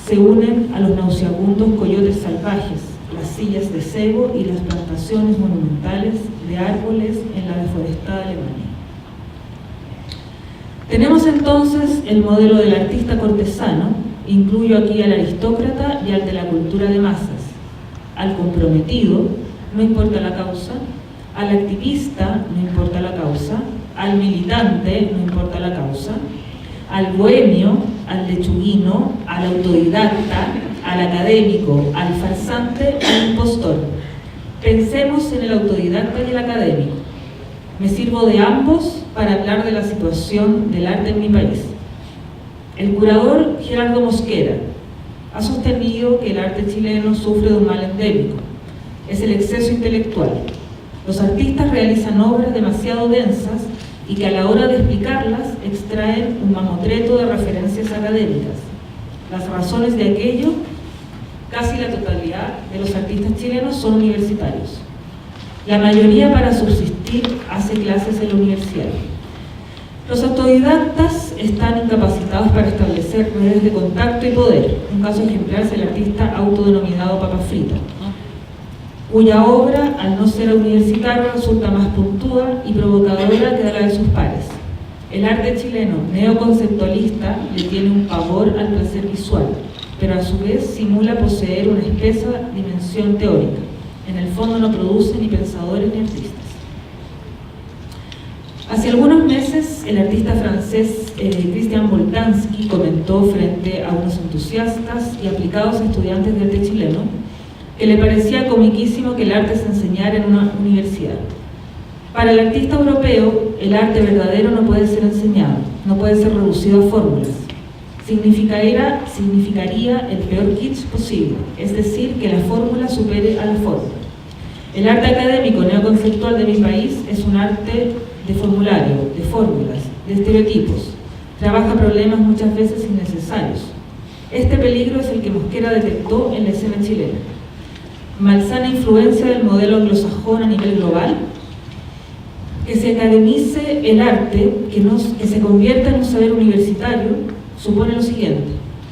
se unen a los nauseabundos coyotes salvajes, las sillas de cebo y las plantaciones monumentales de árboles en la deforestada Alemania. Tenemos entonces el modelo del artista cortesano, incluyo aquí al aristócrata y al de la cultura de masas, al comprometido, no importa la causa, al activista, no importa la causa, al militante, no importa la causa, al bohemio, al lechuguino, al autodidacta, al académico, al farsante, al impostor. Pensemos en el autodidacta y el académico. Me sirvo de ambos para hablar de la situación del arte en mi país. El curador Gerardo Mosquera ha sostenido que el arte chileno sufre de un mal endémico. Es el exceso intelectual. Los artistas realizan obras demasiado densas y que a la hora de explicarlas extraen un mamotreto de referencias académicas. Las razones de aquello, casi la totalidad de los artistas chilenos son universitarios. La mayoría, para subsistir, hace clases en la universidad. Los autodidactas están incapacitados para establecer redes de contacto y poder. Un caso ejemplar es el artista autodenominado Papa Frita, cuya obra, al no ser universitaria, resulta más puntúa y provocadora que la de sus pares. El arte chileno neoconceptualista le tiene un pavor al placer visual, pero a su vez simula poseer una espesa dimensión teórica. En el fondo no produce ni pensadores ni artistas. Hace algunos meses, el artista francés Christian Boltanski comentó frente a unos entusiastas y aplicados estudiantes de arte chileno que le parecía comiquísimo que el arte se enseñara en una universidad. Para el artista europeo, el arte verdadero no puede ser enseñado, no puede ser reducido a fórmulas. Significaría el peor kitsch posible, es decir, que la fórmula supere a la fórmula. El arte académico neoconceptual de mi país es un arte de formulario, de fórmulas, de estereotipos. Trabaja problemas muchas veces innecesarios. Este peligro es el que Mosquera detectó en la escena chilena. Malsana influencia del modelo anglosajón a nivel global, que se academice el arte, que se convierta en un saber universitario, supone lo siguiente: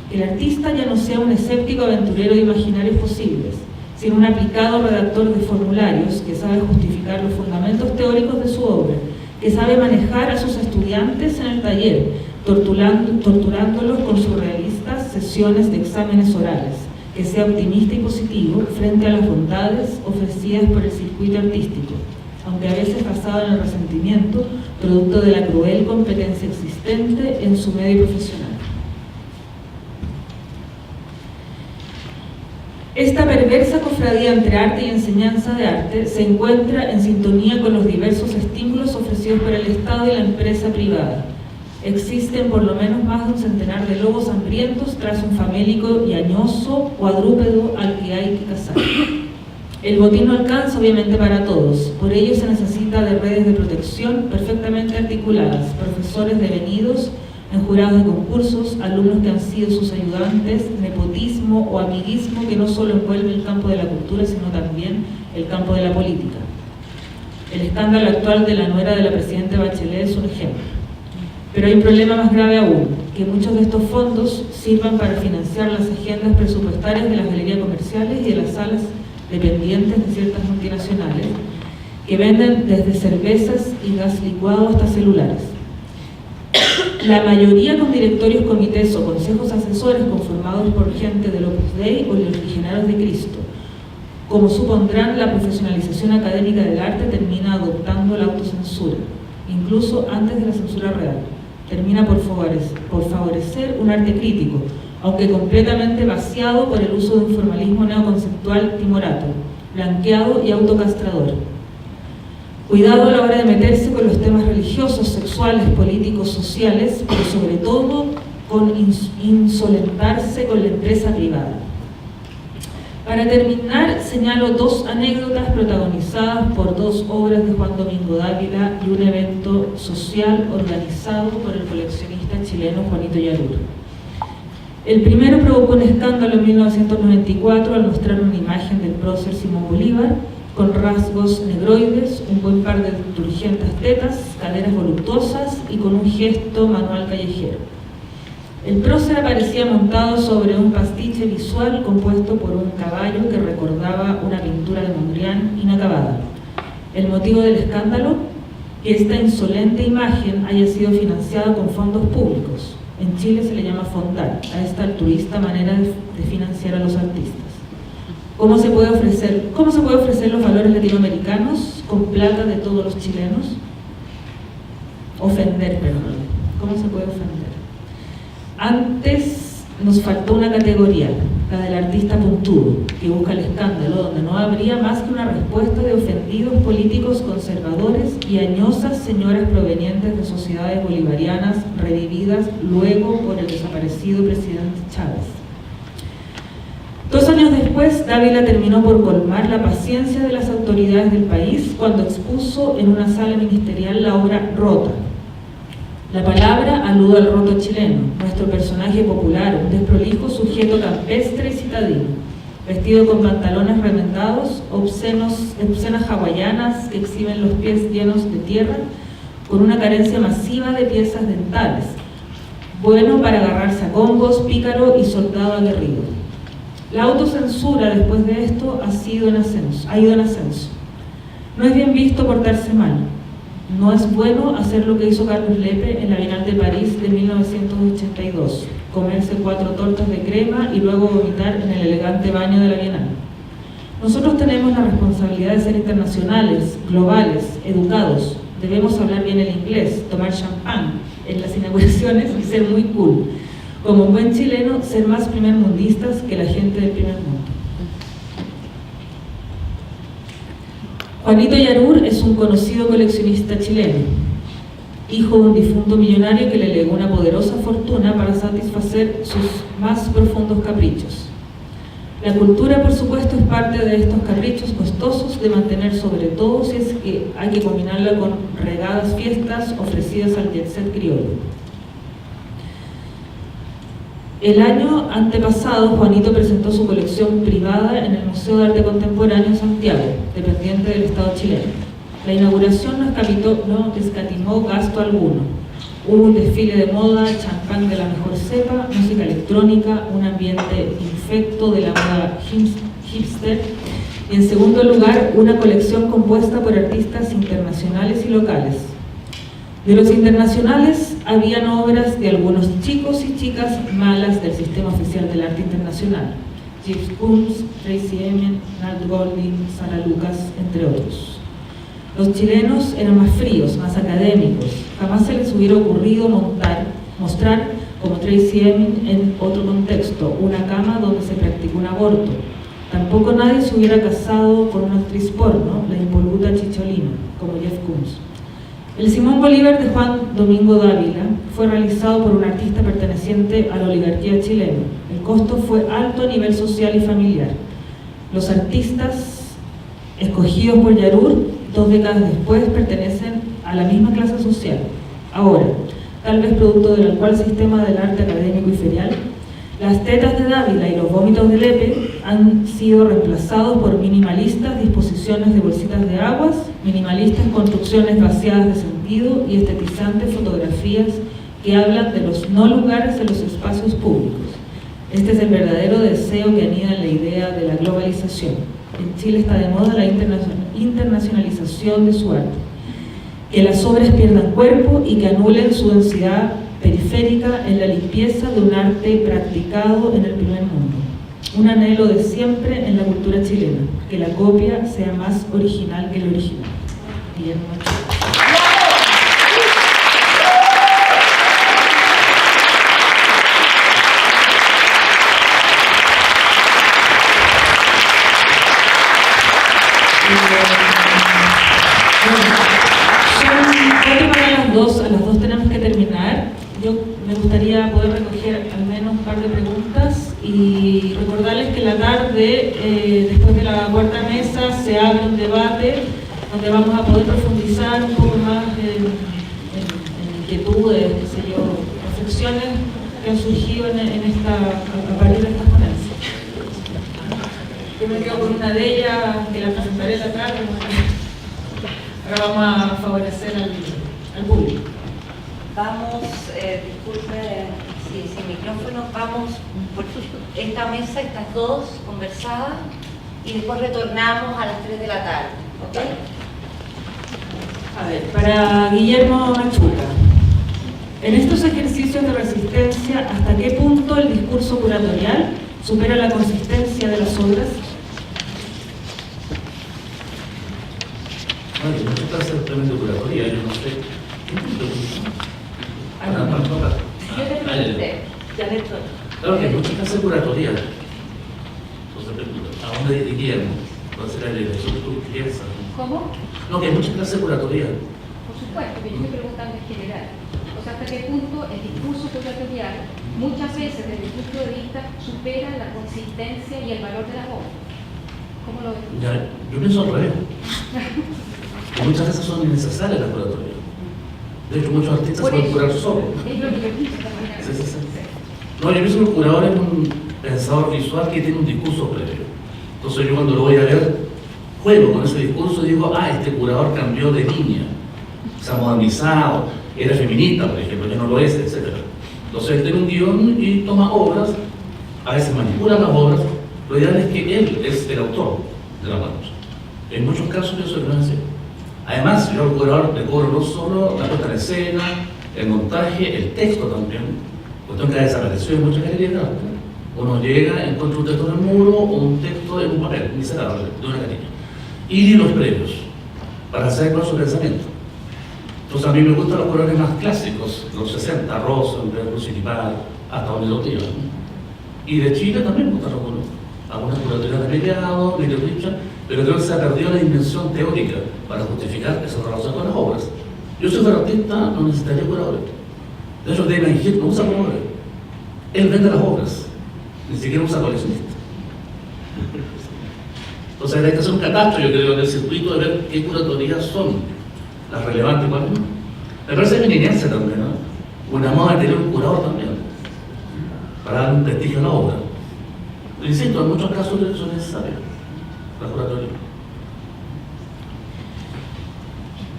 que el artista ya no sea un escéptico aventurero de imaginarios posibles, sino un aplicado redactor de formularios que sabe justificar los fundamentos teóricos de su obra, que sabe manejar a sus estudiantes en el taller, torturándolos con surrealistas sesiones de exámenes orales, que sea optimista y positivo frente a las bondades ofrecidas por el circuito artístico, aunque a veces basado en el resentimiento, producto de la cruel competencia existente en su medio profesional. Esta perversa cofradía entre arte y enseñanza de arte se encuentra en sintonía con los diversos estímulos ofrecidos por el Estado y la empresa privada. Existen por lo menos más de un centenar de lobos hambrientos tras un famélico y añoso cuadrúpedo al que hay que cazar. El botín no alcanza obviamente para todos, por ello se necesita de redes de protección perfectamente articuladas, profesores devenidos en jurados de concursos, alumnos que han sido sus ayudantes, nepotismo o amiguismo que no solo envuelve el campo de la cultura, sino también el campo de la política. El escándalo actual de la nuera de la presidenta Bachelet es un ejemplo. Pero hay un problema más grave aún, que muchos de estos fondos sirvan para financiar las agendas presupuestarias de las galerías comerciales y de las salas dependientes de ciertas multinacionales, que venden desde cervezas y gas licuado hasta celulares. La mayoría con directorios, comités o consejos asesores conformados por gente del Opus Dei o los legionarios de Cristo. Como supondrán, la profesionalización académica del arte termina adoptando la autocensura, incluso antes de la censura real. Termina por favorecer un arte crítico, aunque completamente vaciado por el uso de un formalismo neoconceptual timorato, blanqueado y autocastrador. Cuidado a la hora de meterse con los temas religiosos, sexuales, políticos, sociales, pero sobre todo con insolentarse con la empresa privada. Para terminar, señalo dos anécdotas protagonizadas por dos obras de Juan Domingo Dávila y un evento social organizado por el coleccionista chileno Juanito Yarur. El primero provocó un escándalo en 1994 al mostrar una imagen del prócer Simón Bolívar con rasgos negroides, un buen par de turgentas tetas, caderas voluptuosas y con un gesto manual callejero. El prócer aparecía montado sobre un pastiche visual compuesto por un caballo que recordaba una pintura de Mondrian inacabada. El motivo del escándalo, que esta insolente imagen haya sido financiada con fondos públicos. En Chile se le llama fondar a esta altruista manera de financiar a los artistas. ¿Cómo se puede ofrecer los valores latinoamericanos con plata de todos los chilenos? ¿Cómo se puede ofender? Antes nos faltó una categoría, la del artista puntudo, que busca el escándalo, donde no habría más que una respuesta de ofendidos políticos conservadores y añosas señoras provenientes de sociedades bolivarianas revividas luego por el desaparecido presidente Chávez. 2 años después, Dávila terminó por colmar la paciencia de las autoridades del país cuando expuso en una sala ministerial la obra Rota. La palabra alude al roto chileno, nuestro personaje popular, un desprolijo sujeto campestre y citadino, vestido con pantalones remendados, obscenas hawaianas que exhiben los pies llenos de tierra, con una carencia masiva de piezas dentales, bueno para agarrarse a combos, pícaro y soldado aguerrido. La autocensura después de esto ha ido en ascenso. No es bien visto portarse mal. No es bueno hacer lo que hizo Carlos Lepe en la Bienal de París de 1982, comerse 4 tortas de crema y luego vomitar en el elegante baño de la Bienal. Nosotros tenemos la responsabilidad de ser internacionales, globales, educados. Debemos hablar bien el inglés, tomar champán en las inauguraciones y ser muy cool. Como un buen chileno, ser más primermundistas que la gente del primer mundo. Juanito Yarur es un conocido coleccionista chileno, hijo de un difunto millonario que le legó una poderosa fortuna para satisfacer sus más profundos caprichos. La cultura, por supuesto, es parte de estos caprichos costosos de mantener, sobre todo si es que hay que combinarla con regadas fiestas ofrecidas al jet set criollo. El año antepasado, Juanito presentó su colección privada en el Museo de Arte Contemporáneo en Santiago, dependiente del Estado chileno. La inauguración no escatimó gasto alguno. Hubo un desfile de moda, champán de la mejor cepa, música electrónica, un ambiente infecto de la moda hipster y, en segundo lugar, una colección compuesta por artistas internacionales y locales. De los internacionales, habían obras de algunos chicos y chicas malas del Sistema Oficial del Arte Internacional, Jeff Koons, Tracy Emin, Nat Golding, Sara Lucas, entre otros. Los chilenos eran más fríos, más académicos. Jamás se les hubiera ocurrido mostrar, como Tracy Emin, en otro contexto, una cama donde se practicó un aborto. Tampoco nadie se hubiera casado con una actriz porno, la impoluta Chicholina, como Jeff Koons. El Simón Bolívar de Juan Domingo Dávila fue realizado por un artista perteneciente a la oligarquía chilena. El costo fue alto a nivel social y familiar. Los artistas escogidos por Yarur 2 décadas después pertenecen a la misma clase social. Ahora, tal vez producto del actual sistema del arte académico y ferial, las tetas de Dávila y los vómitos de Lepe han sido reemplazados por minimalistas disposiciones de bolsitas de aguas, minimalistas construcciones vaciadas de sentido y estetizantes fotografías que hablan de los no lugares en los espacios públicos. Este es el verdadero deseo que anida en la idea de la globalización. En Chile está de moda la internacionalización de su arte. Que las obras pierdan cuerpo y que anulen su densidad periférica en la limpieza de un arte practicado en el primer mundo. Un anhelo de siempre en la cultura chilena, que la copia sea más original que el original. Guillermo Machuca. A las 2 tenemos que terminar. Yo me gustaría poder recoger al menos un par de preguntas y recordarles que la tarde, después de la cuarta mesa, se abre un debate donde vamos a poder profundizar un poco más en inquietudes, qué sé yo, reflexiones que han surgido a partir de estas ponencias. Yo me quedo con una de ellas, que la presentaré la tarde. Ahora vamos a favorecer al público. Vamos, disculpe, sin micrófono, vamos por esta mesa, estas 2 conversadas, y después retornamos a las 3 de la tarde, ¿ok? A ver, para Guillermo Machuca, en estos ejercicios de resistencia, ¿hasta qué punto el discurso curatorial supera la consistencia de las obras? Bueno, no se trata simplemente de curatoría, yo no sé. Claro que hay muchas clases de curatoría. Entonces, ¿a dónde diríamos? ¿Cuál será la elección que tú piensas? ¿Cómo? No, que hay muchas clases de curatoría. Por supuesto, pero yo estoy preguntando en general. O sea, ¿hasta qué punto el discurso curatorial muchas veces, desde mi punto de vista, supera la consistencia y el valor de las obras? ¿Cómo lo ves? Ya, yo pienso al revés. Que muchas veces son innecesarias las curatorias. De hecho, muchos artistas se pueden curar solos. Es lo que yo pienso también. Sí. No, yo pienso que el curador es un pensador visual que tiene un discurso previo. Entonces yo cuando lo voy a ver, juego con ese discurso y digo, este curador cambió de línea. se ha modernizado, era feminista, por ejemplo, ya no lo es, etc. Entonces él tiene un guión y toma obras, a veces manipula las obras. Lo ideal es que él es el autor de las manos. En muchos casos eso es así. Además, yo le cobro no solo la puesta en escena, el montaje, el texto también, cuestión que ha desaparecido en muchas galerías de arte. Uno llega, encuentra un texto en el muro o un texto en un papel, miserable, de una galería. Y los premios, para hacer con su pensamiento. Entonces a mí me gustan los colores más clásicos, los 60, rosa, verde, ciripal, hasta donde lo tiran. Y de Chile también me gustan los colores. Algunas curatorías de Mediado, Miguel Richard, pero creo que se ha perdido la dimensión teórica para justificar esa relación con las obras. Yo soy un artista, no necesitaría curadores. De hecho, David Hill no usa curadores. Él vende las obras, ni siquiera usa coleccionista. Entonces hay que hacer un catastro, yo creo, en el circuito de ver qué curatorías son las relevantes y cuáles no. Me parece conveniencia también, ¿no? Una moda de tener un curador también, para dar un prestigio a la obra. Insisto, en muchos casos son necesarias las curatorías.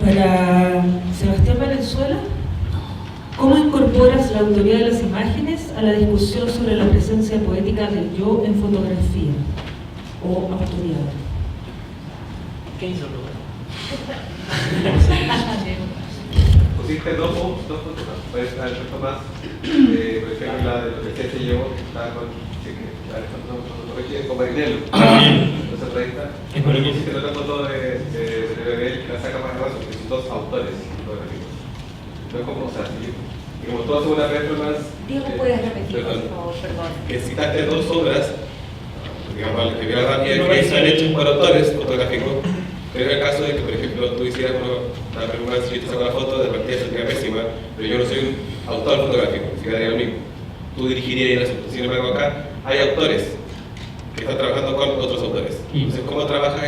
Para Sebastián Valenzuela, ¿cómo incorporas la autoría de las imágenes a la discusión sobre la presencia poética del yo en fotografía o autoría? ¿Qué hizo Rubén? Pusiste dos fotos, puedes estar el resto más, por ejemplo la de lo que se llevó, estaba con Marinello, entonces por ahí está. Pusiste otra foto de Bebel que la saca más raso, porque son dos autores fotográficos. No es como, o sea, y como todas son una performance. Diego, ¿puedes repetir, por favor? Perdón. Que citaste dos obras, digamos, la que viene rápida, que están hechas por autores fotográficos. Pero en el caso de que, por ejemplo, tú hicieras una performance y te saco la foto, de partida sería pésima, pero yo no soy un autor fotográfico, si quedaría lo mismo. Tú dirigirías el asunto. Sin embargo, acá hay autores que están trabajando con otros autores. Entonces, ¿cómo trabajas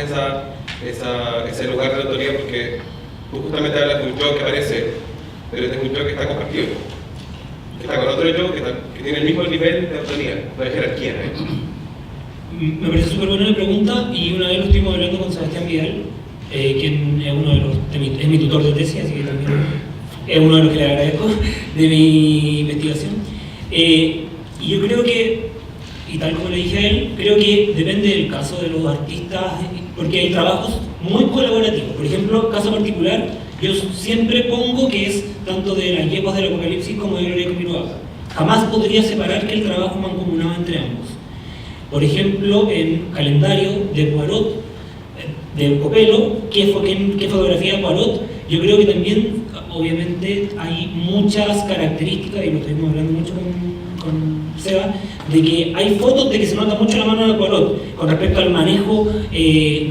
ese lugar de autoría? Porque tú justamente hablas de un yo que aparece, pero este es un yo que está compartido. Que está con otro yo que tiene el mismo nivel de autoría, no hay jerarquía, Me parece súper buena la pregunta y una vez lo estuvimos hablando con Sebastián Vidal, quien es uno de los, es mi tutor de tesis, así que también es uno de los que le agradezco de mi investigación. Y yo creo que, y tal como le dije a él, creo que depende del caso de los artistas, porque hay trabajos muy colaborativos. Por ejemplo, caso particular, yo siempre pongo que es tanto de las yeguas del Apocalipsis como de Gloria Camiroaga. Jamás podría separar que el trabajo mancomunaba entre ambos. Por ejemplo, en Calendario de Poirot, de Copelo, ¿qué fotografía de Poirot? Yo creo que también, obviamente, hay muchas características, y lo estuvimos hablando mucho con Seba, de que hay fotos de que se nota mucho la mano de Poirot con respecto al manejo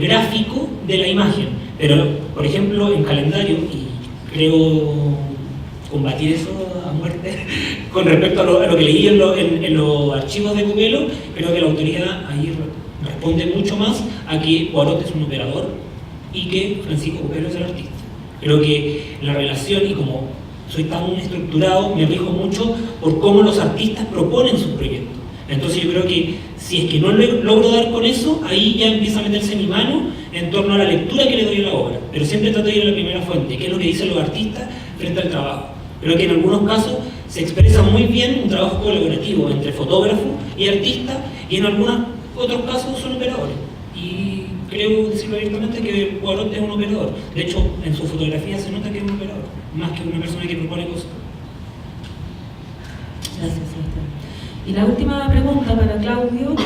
gráfico de la imagen. Pero, por ejemplo, en Calendario, y creo combatir eso a muerte, con respecto a lo que leí en los archivos de Copelo, creo que la autoría ahí responde mucho más a que Poirot es un operador y que Francisco Copelo es el artista. Creo que la relación, y como soy tan estructurado, me rijo mucho por cómo los artistas proponen sus proyectos. Entonces yo creo que si es que no logro dar con eso, ahí ya empieza a meterse mi mano en torno a la lectura que le doy a la obra. Pero siempre trato de ir a la primera fuente, que es lo que dicen los artistas frente al trabajo. Creo que en algunos casos se expresa muy bien un trabajo colaborativo entre fotógrafo y artista, y en algunos otros casos son operadores. Y creo decirlo abiertamente que Poirot es un operador. De hecho, en su fotografía se nota que es un operador, más que una persona que propone cosas. Gracias, Sebastián. Y la última pregunta para Claudio.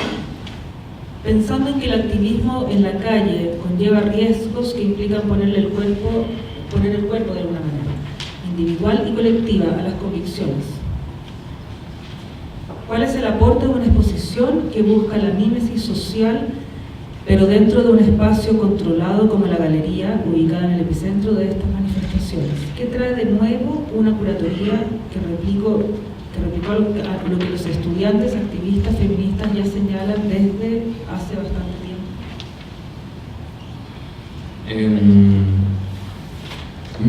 Pensando en que el activismo en la calle conlleva riesgos que implican poner el cuerpo de alguna manera, individual y colectiva, a las convicciones, ¿cuál es el aporte de una exposición que busca la mímesis social, pero dentro de un espacio controlado como la galería, ubicada en el epicentro de estas manifestaciones? ¿Qué trae de nuevo una curatoría que replicó a lo que los estudiantes activistas feministas ya señalan desde hace bastante tiempo?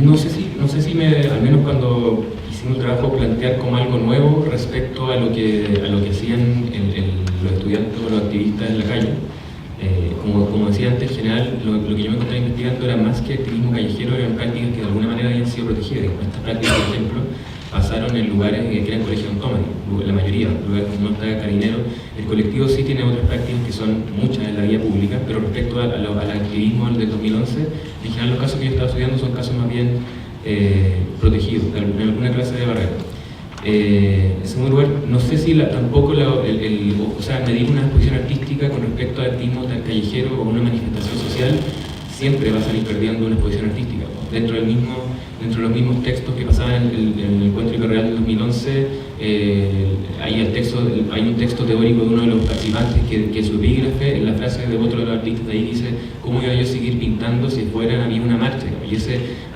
No sé si al menos cuando hicimos el trabajo, plantear como algo nuevo respecto a lo que hacían los estudiantes o los activistas en la calle. Como como decía antes, en general, lo que yo me encontré investigando era más que activismo callejero, eran prácticas que de alguna manera habían sido protegidas. Estas prácticas, por ejemplo, pasaron en lugares que eran colegios autónomos, la mayoría, lugares donde no está Carabinero. El colectivo sí tiene otras prácticas que son muchas en la vía pública, pero respecto al activismo del 2011, en general los casos que yo estaba estudiando son casos más bien protegidos, en alguna clase de barrera. En segundo lugar, no sé si tampoco medir una exposición artística con respecto al activismo callejero o una manifestación social siempre va a salir perdiendo una exposición artística. Dentro de los mismos textos que pasaban en el Encuentro Hiperreal del 2011, hay un texto teórico de uno de los participantes que su epígrafe, en la frase de otro de los artistas de ahí dice: ¿cómo iba yo a seguir pintando si fuera había una marcha? Y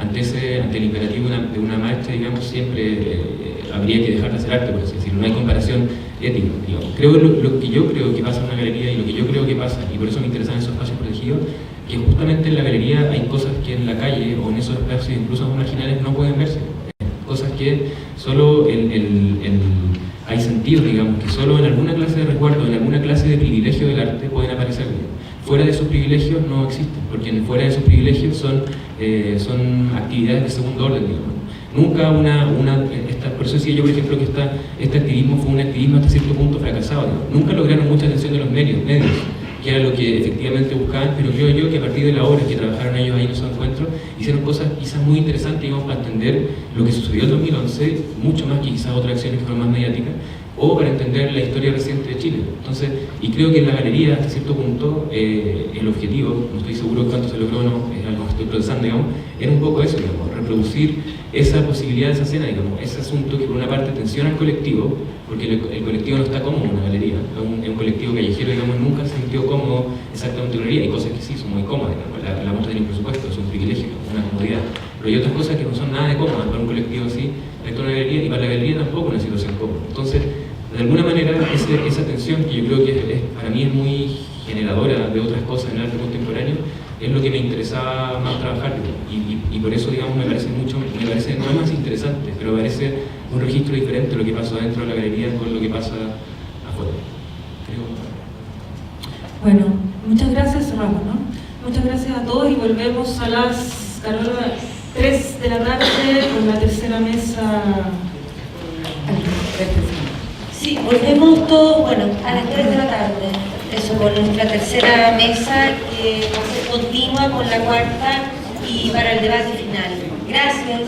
ante el imperativo de una marcha, digamos, siempre habría que dejar de hacer arte, por así decirlo. No hay comparación ética, digamos. Lo que yo creo que pasa en una galería y lo que yo creo que pasa, y por eso me interesan esos espacios protegidos, que justamente en la galería hay cosas que en la calle o en esos espacios incluso marginales no pueden verse. Cosas que solo hay sentidos, digamos, que solo en alguna clase de resguardo, en alguna clase de privilegio del arte pueden aparecer. Fuera de esos privilegios no existen, porque fuera de esos privilegios son actividades de segundo orden, digamos. Nunca por eso decía yo, por ejemplo, que este activismo fue un activismo hasta cierto punto fracasado, ¿no? Nunca lograron mucha atención de los medios, que era lo que efectivamente buscaban, pero creo yo que a partir de la obra que trabajaron ellos ahí en esos encuentros, hicieron cosas quizás muy interesantes, digamos, para entender lo que sucedió en 2011, mucho más que quizás otras acciones que fueron más mediáticas, o para entender la historia reciente de Chile. Entonces, y creo que en la galería, hasta cierto punto, el objetivo, no estoy seguro de cuánto se logró o no, es algo que estoy procesando, digamos, era un poco eso, digamos, reproducir esa posibilidad de esa escena, digamos, ese asunto que por una parte tensiona al colectivo, porque el colectivo no está cómodo en una galería, es un colectivo callejero, digamos, nunca se sintió cómodo exactamente en una galería. Hay cosas que sí son muy cómodas, digamos, la muestra del presupuesto es un privilegio, una comodidad, pero hay otras cosas que no son nada de cómodas para un colectivo así, dentro de una galería, y para la galería tampoco una situación cómoda. Entonces, de alguna manera, esa tensión, que yo creo que para mí es muy generadora de otras cosas en el arte contemporáneo, es lo que me interesaba más trabajar, y por eso, digamos, me parece no es más interesante, pero me parece un registro diferente de lo que pasa dentro de la galería con lo que pasa afuera. Bueno, muchas gracias, cerramos, ¿no? Muchas gracias a todos y volvemos a las 3 de la tarde con la tercera mesa. Sí, volvemos todos, bueno, a las 3 de la tarde, eso, con nuestra tercera mesa que va a ser continua con la cuarta y para el debate final. Gracias.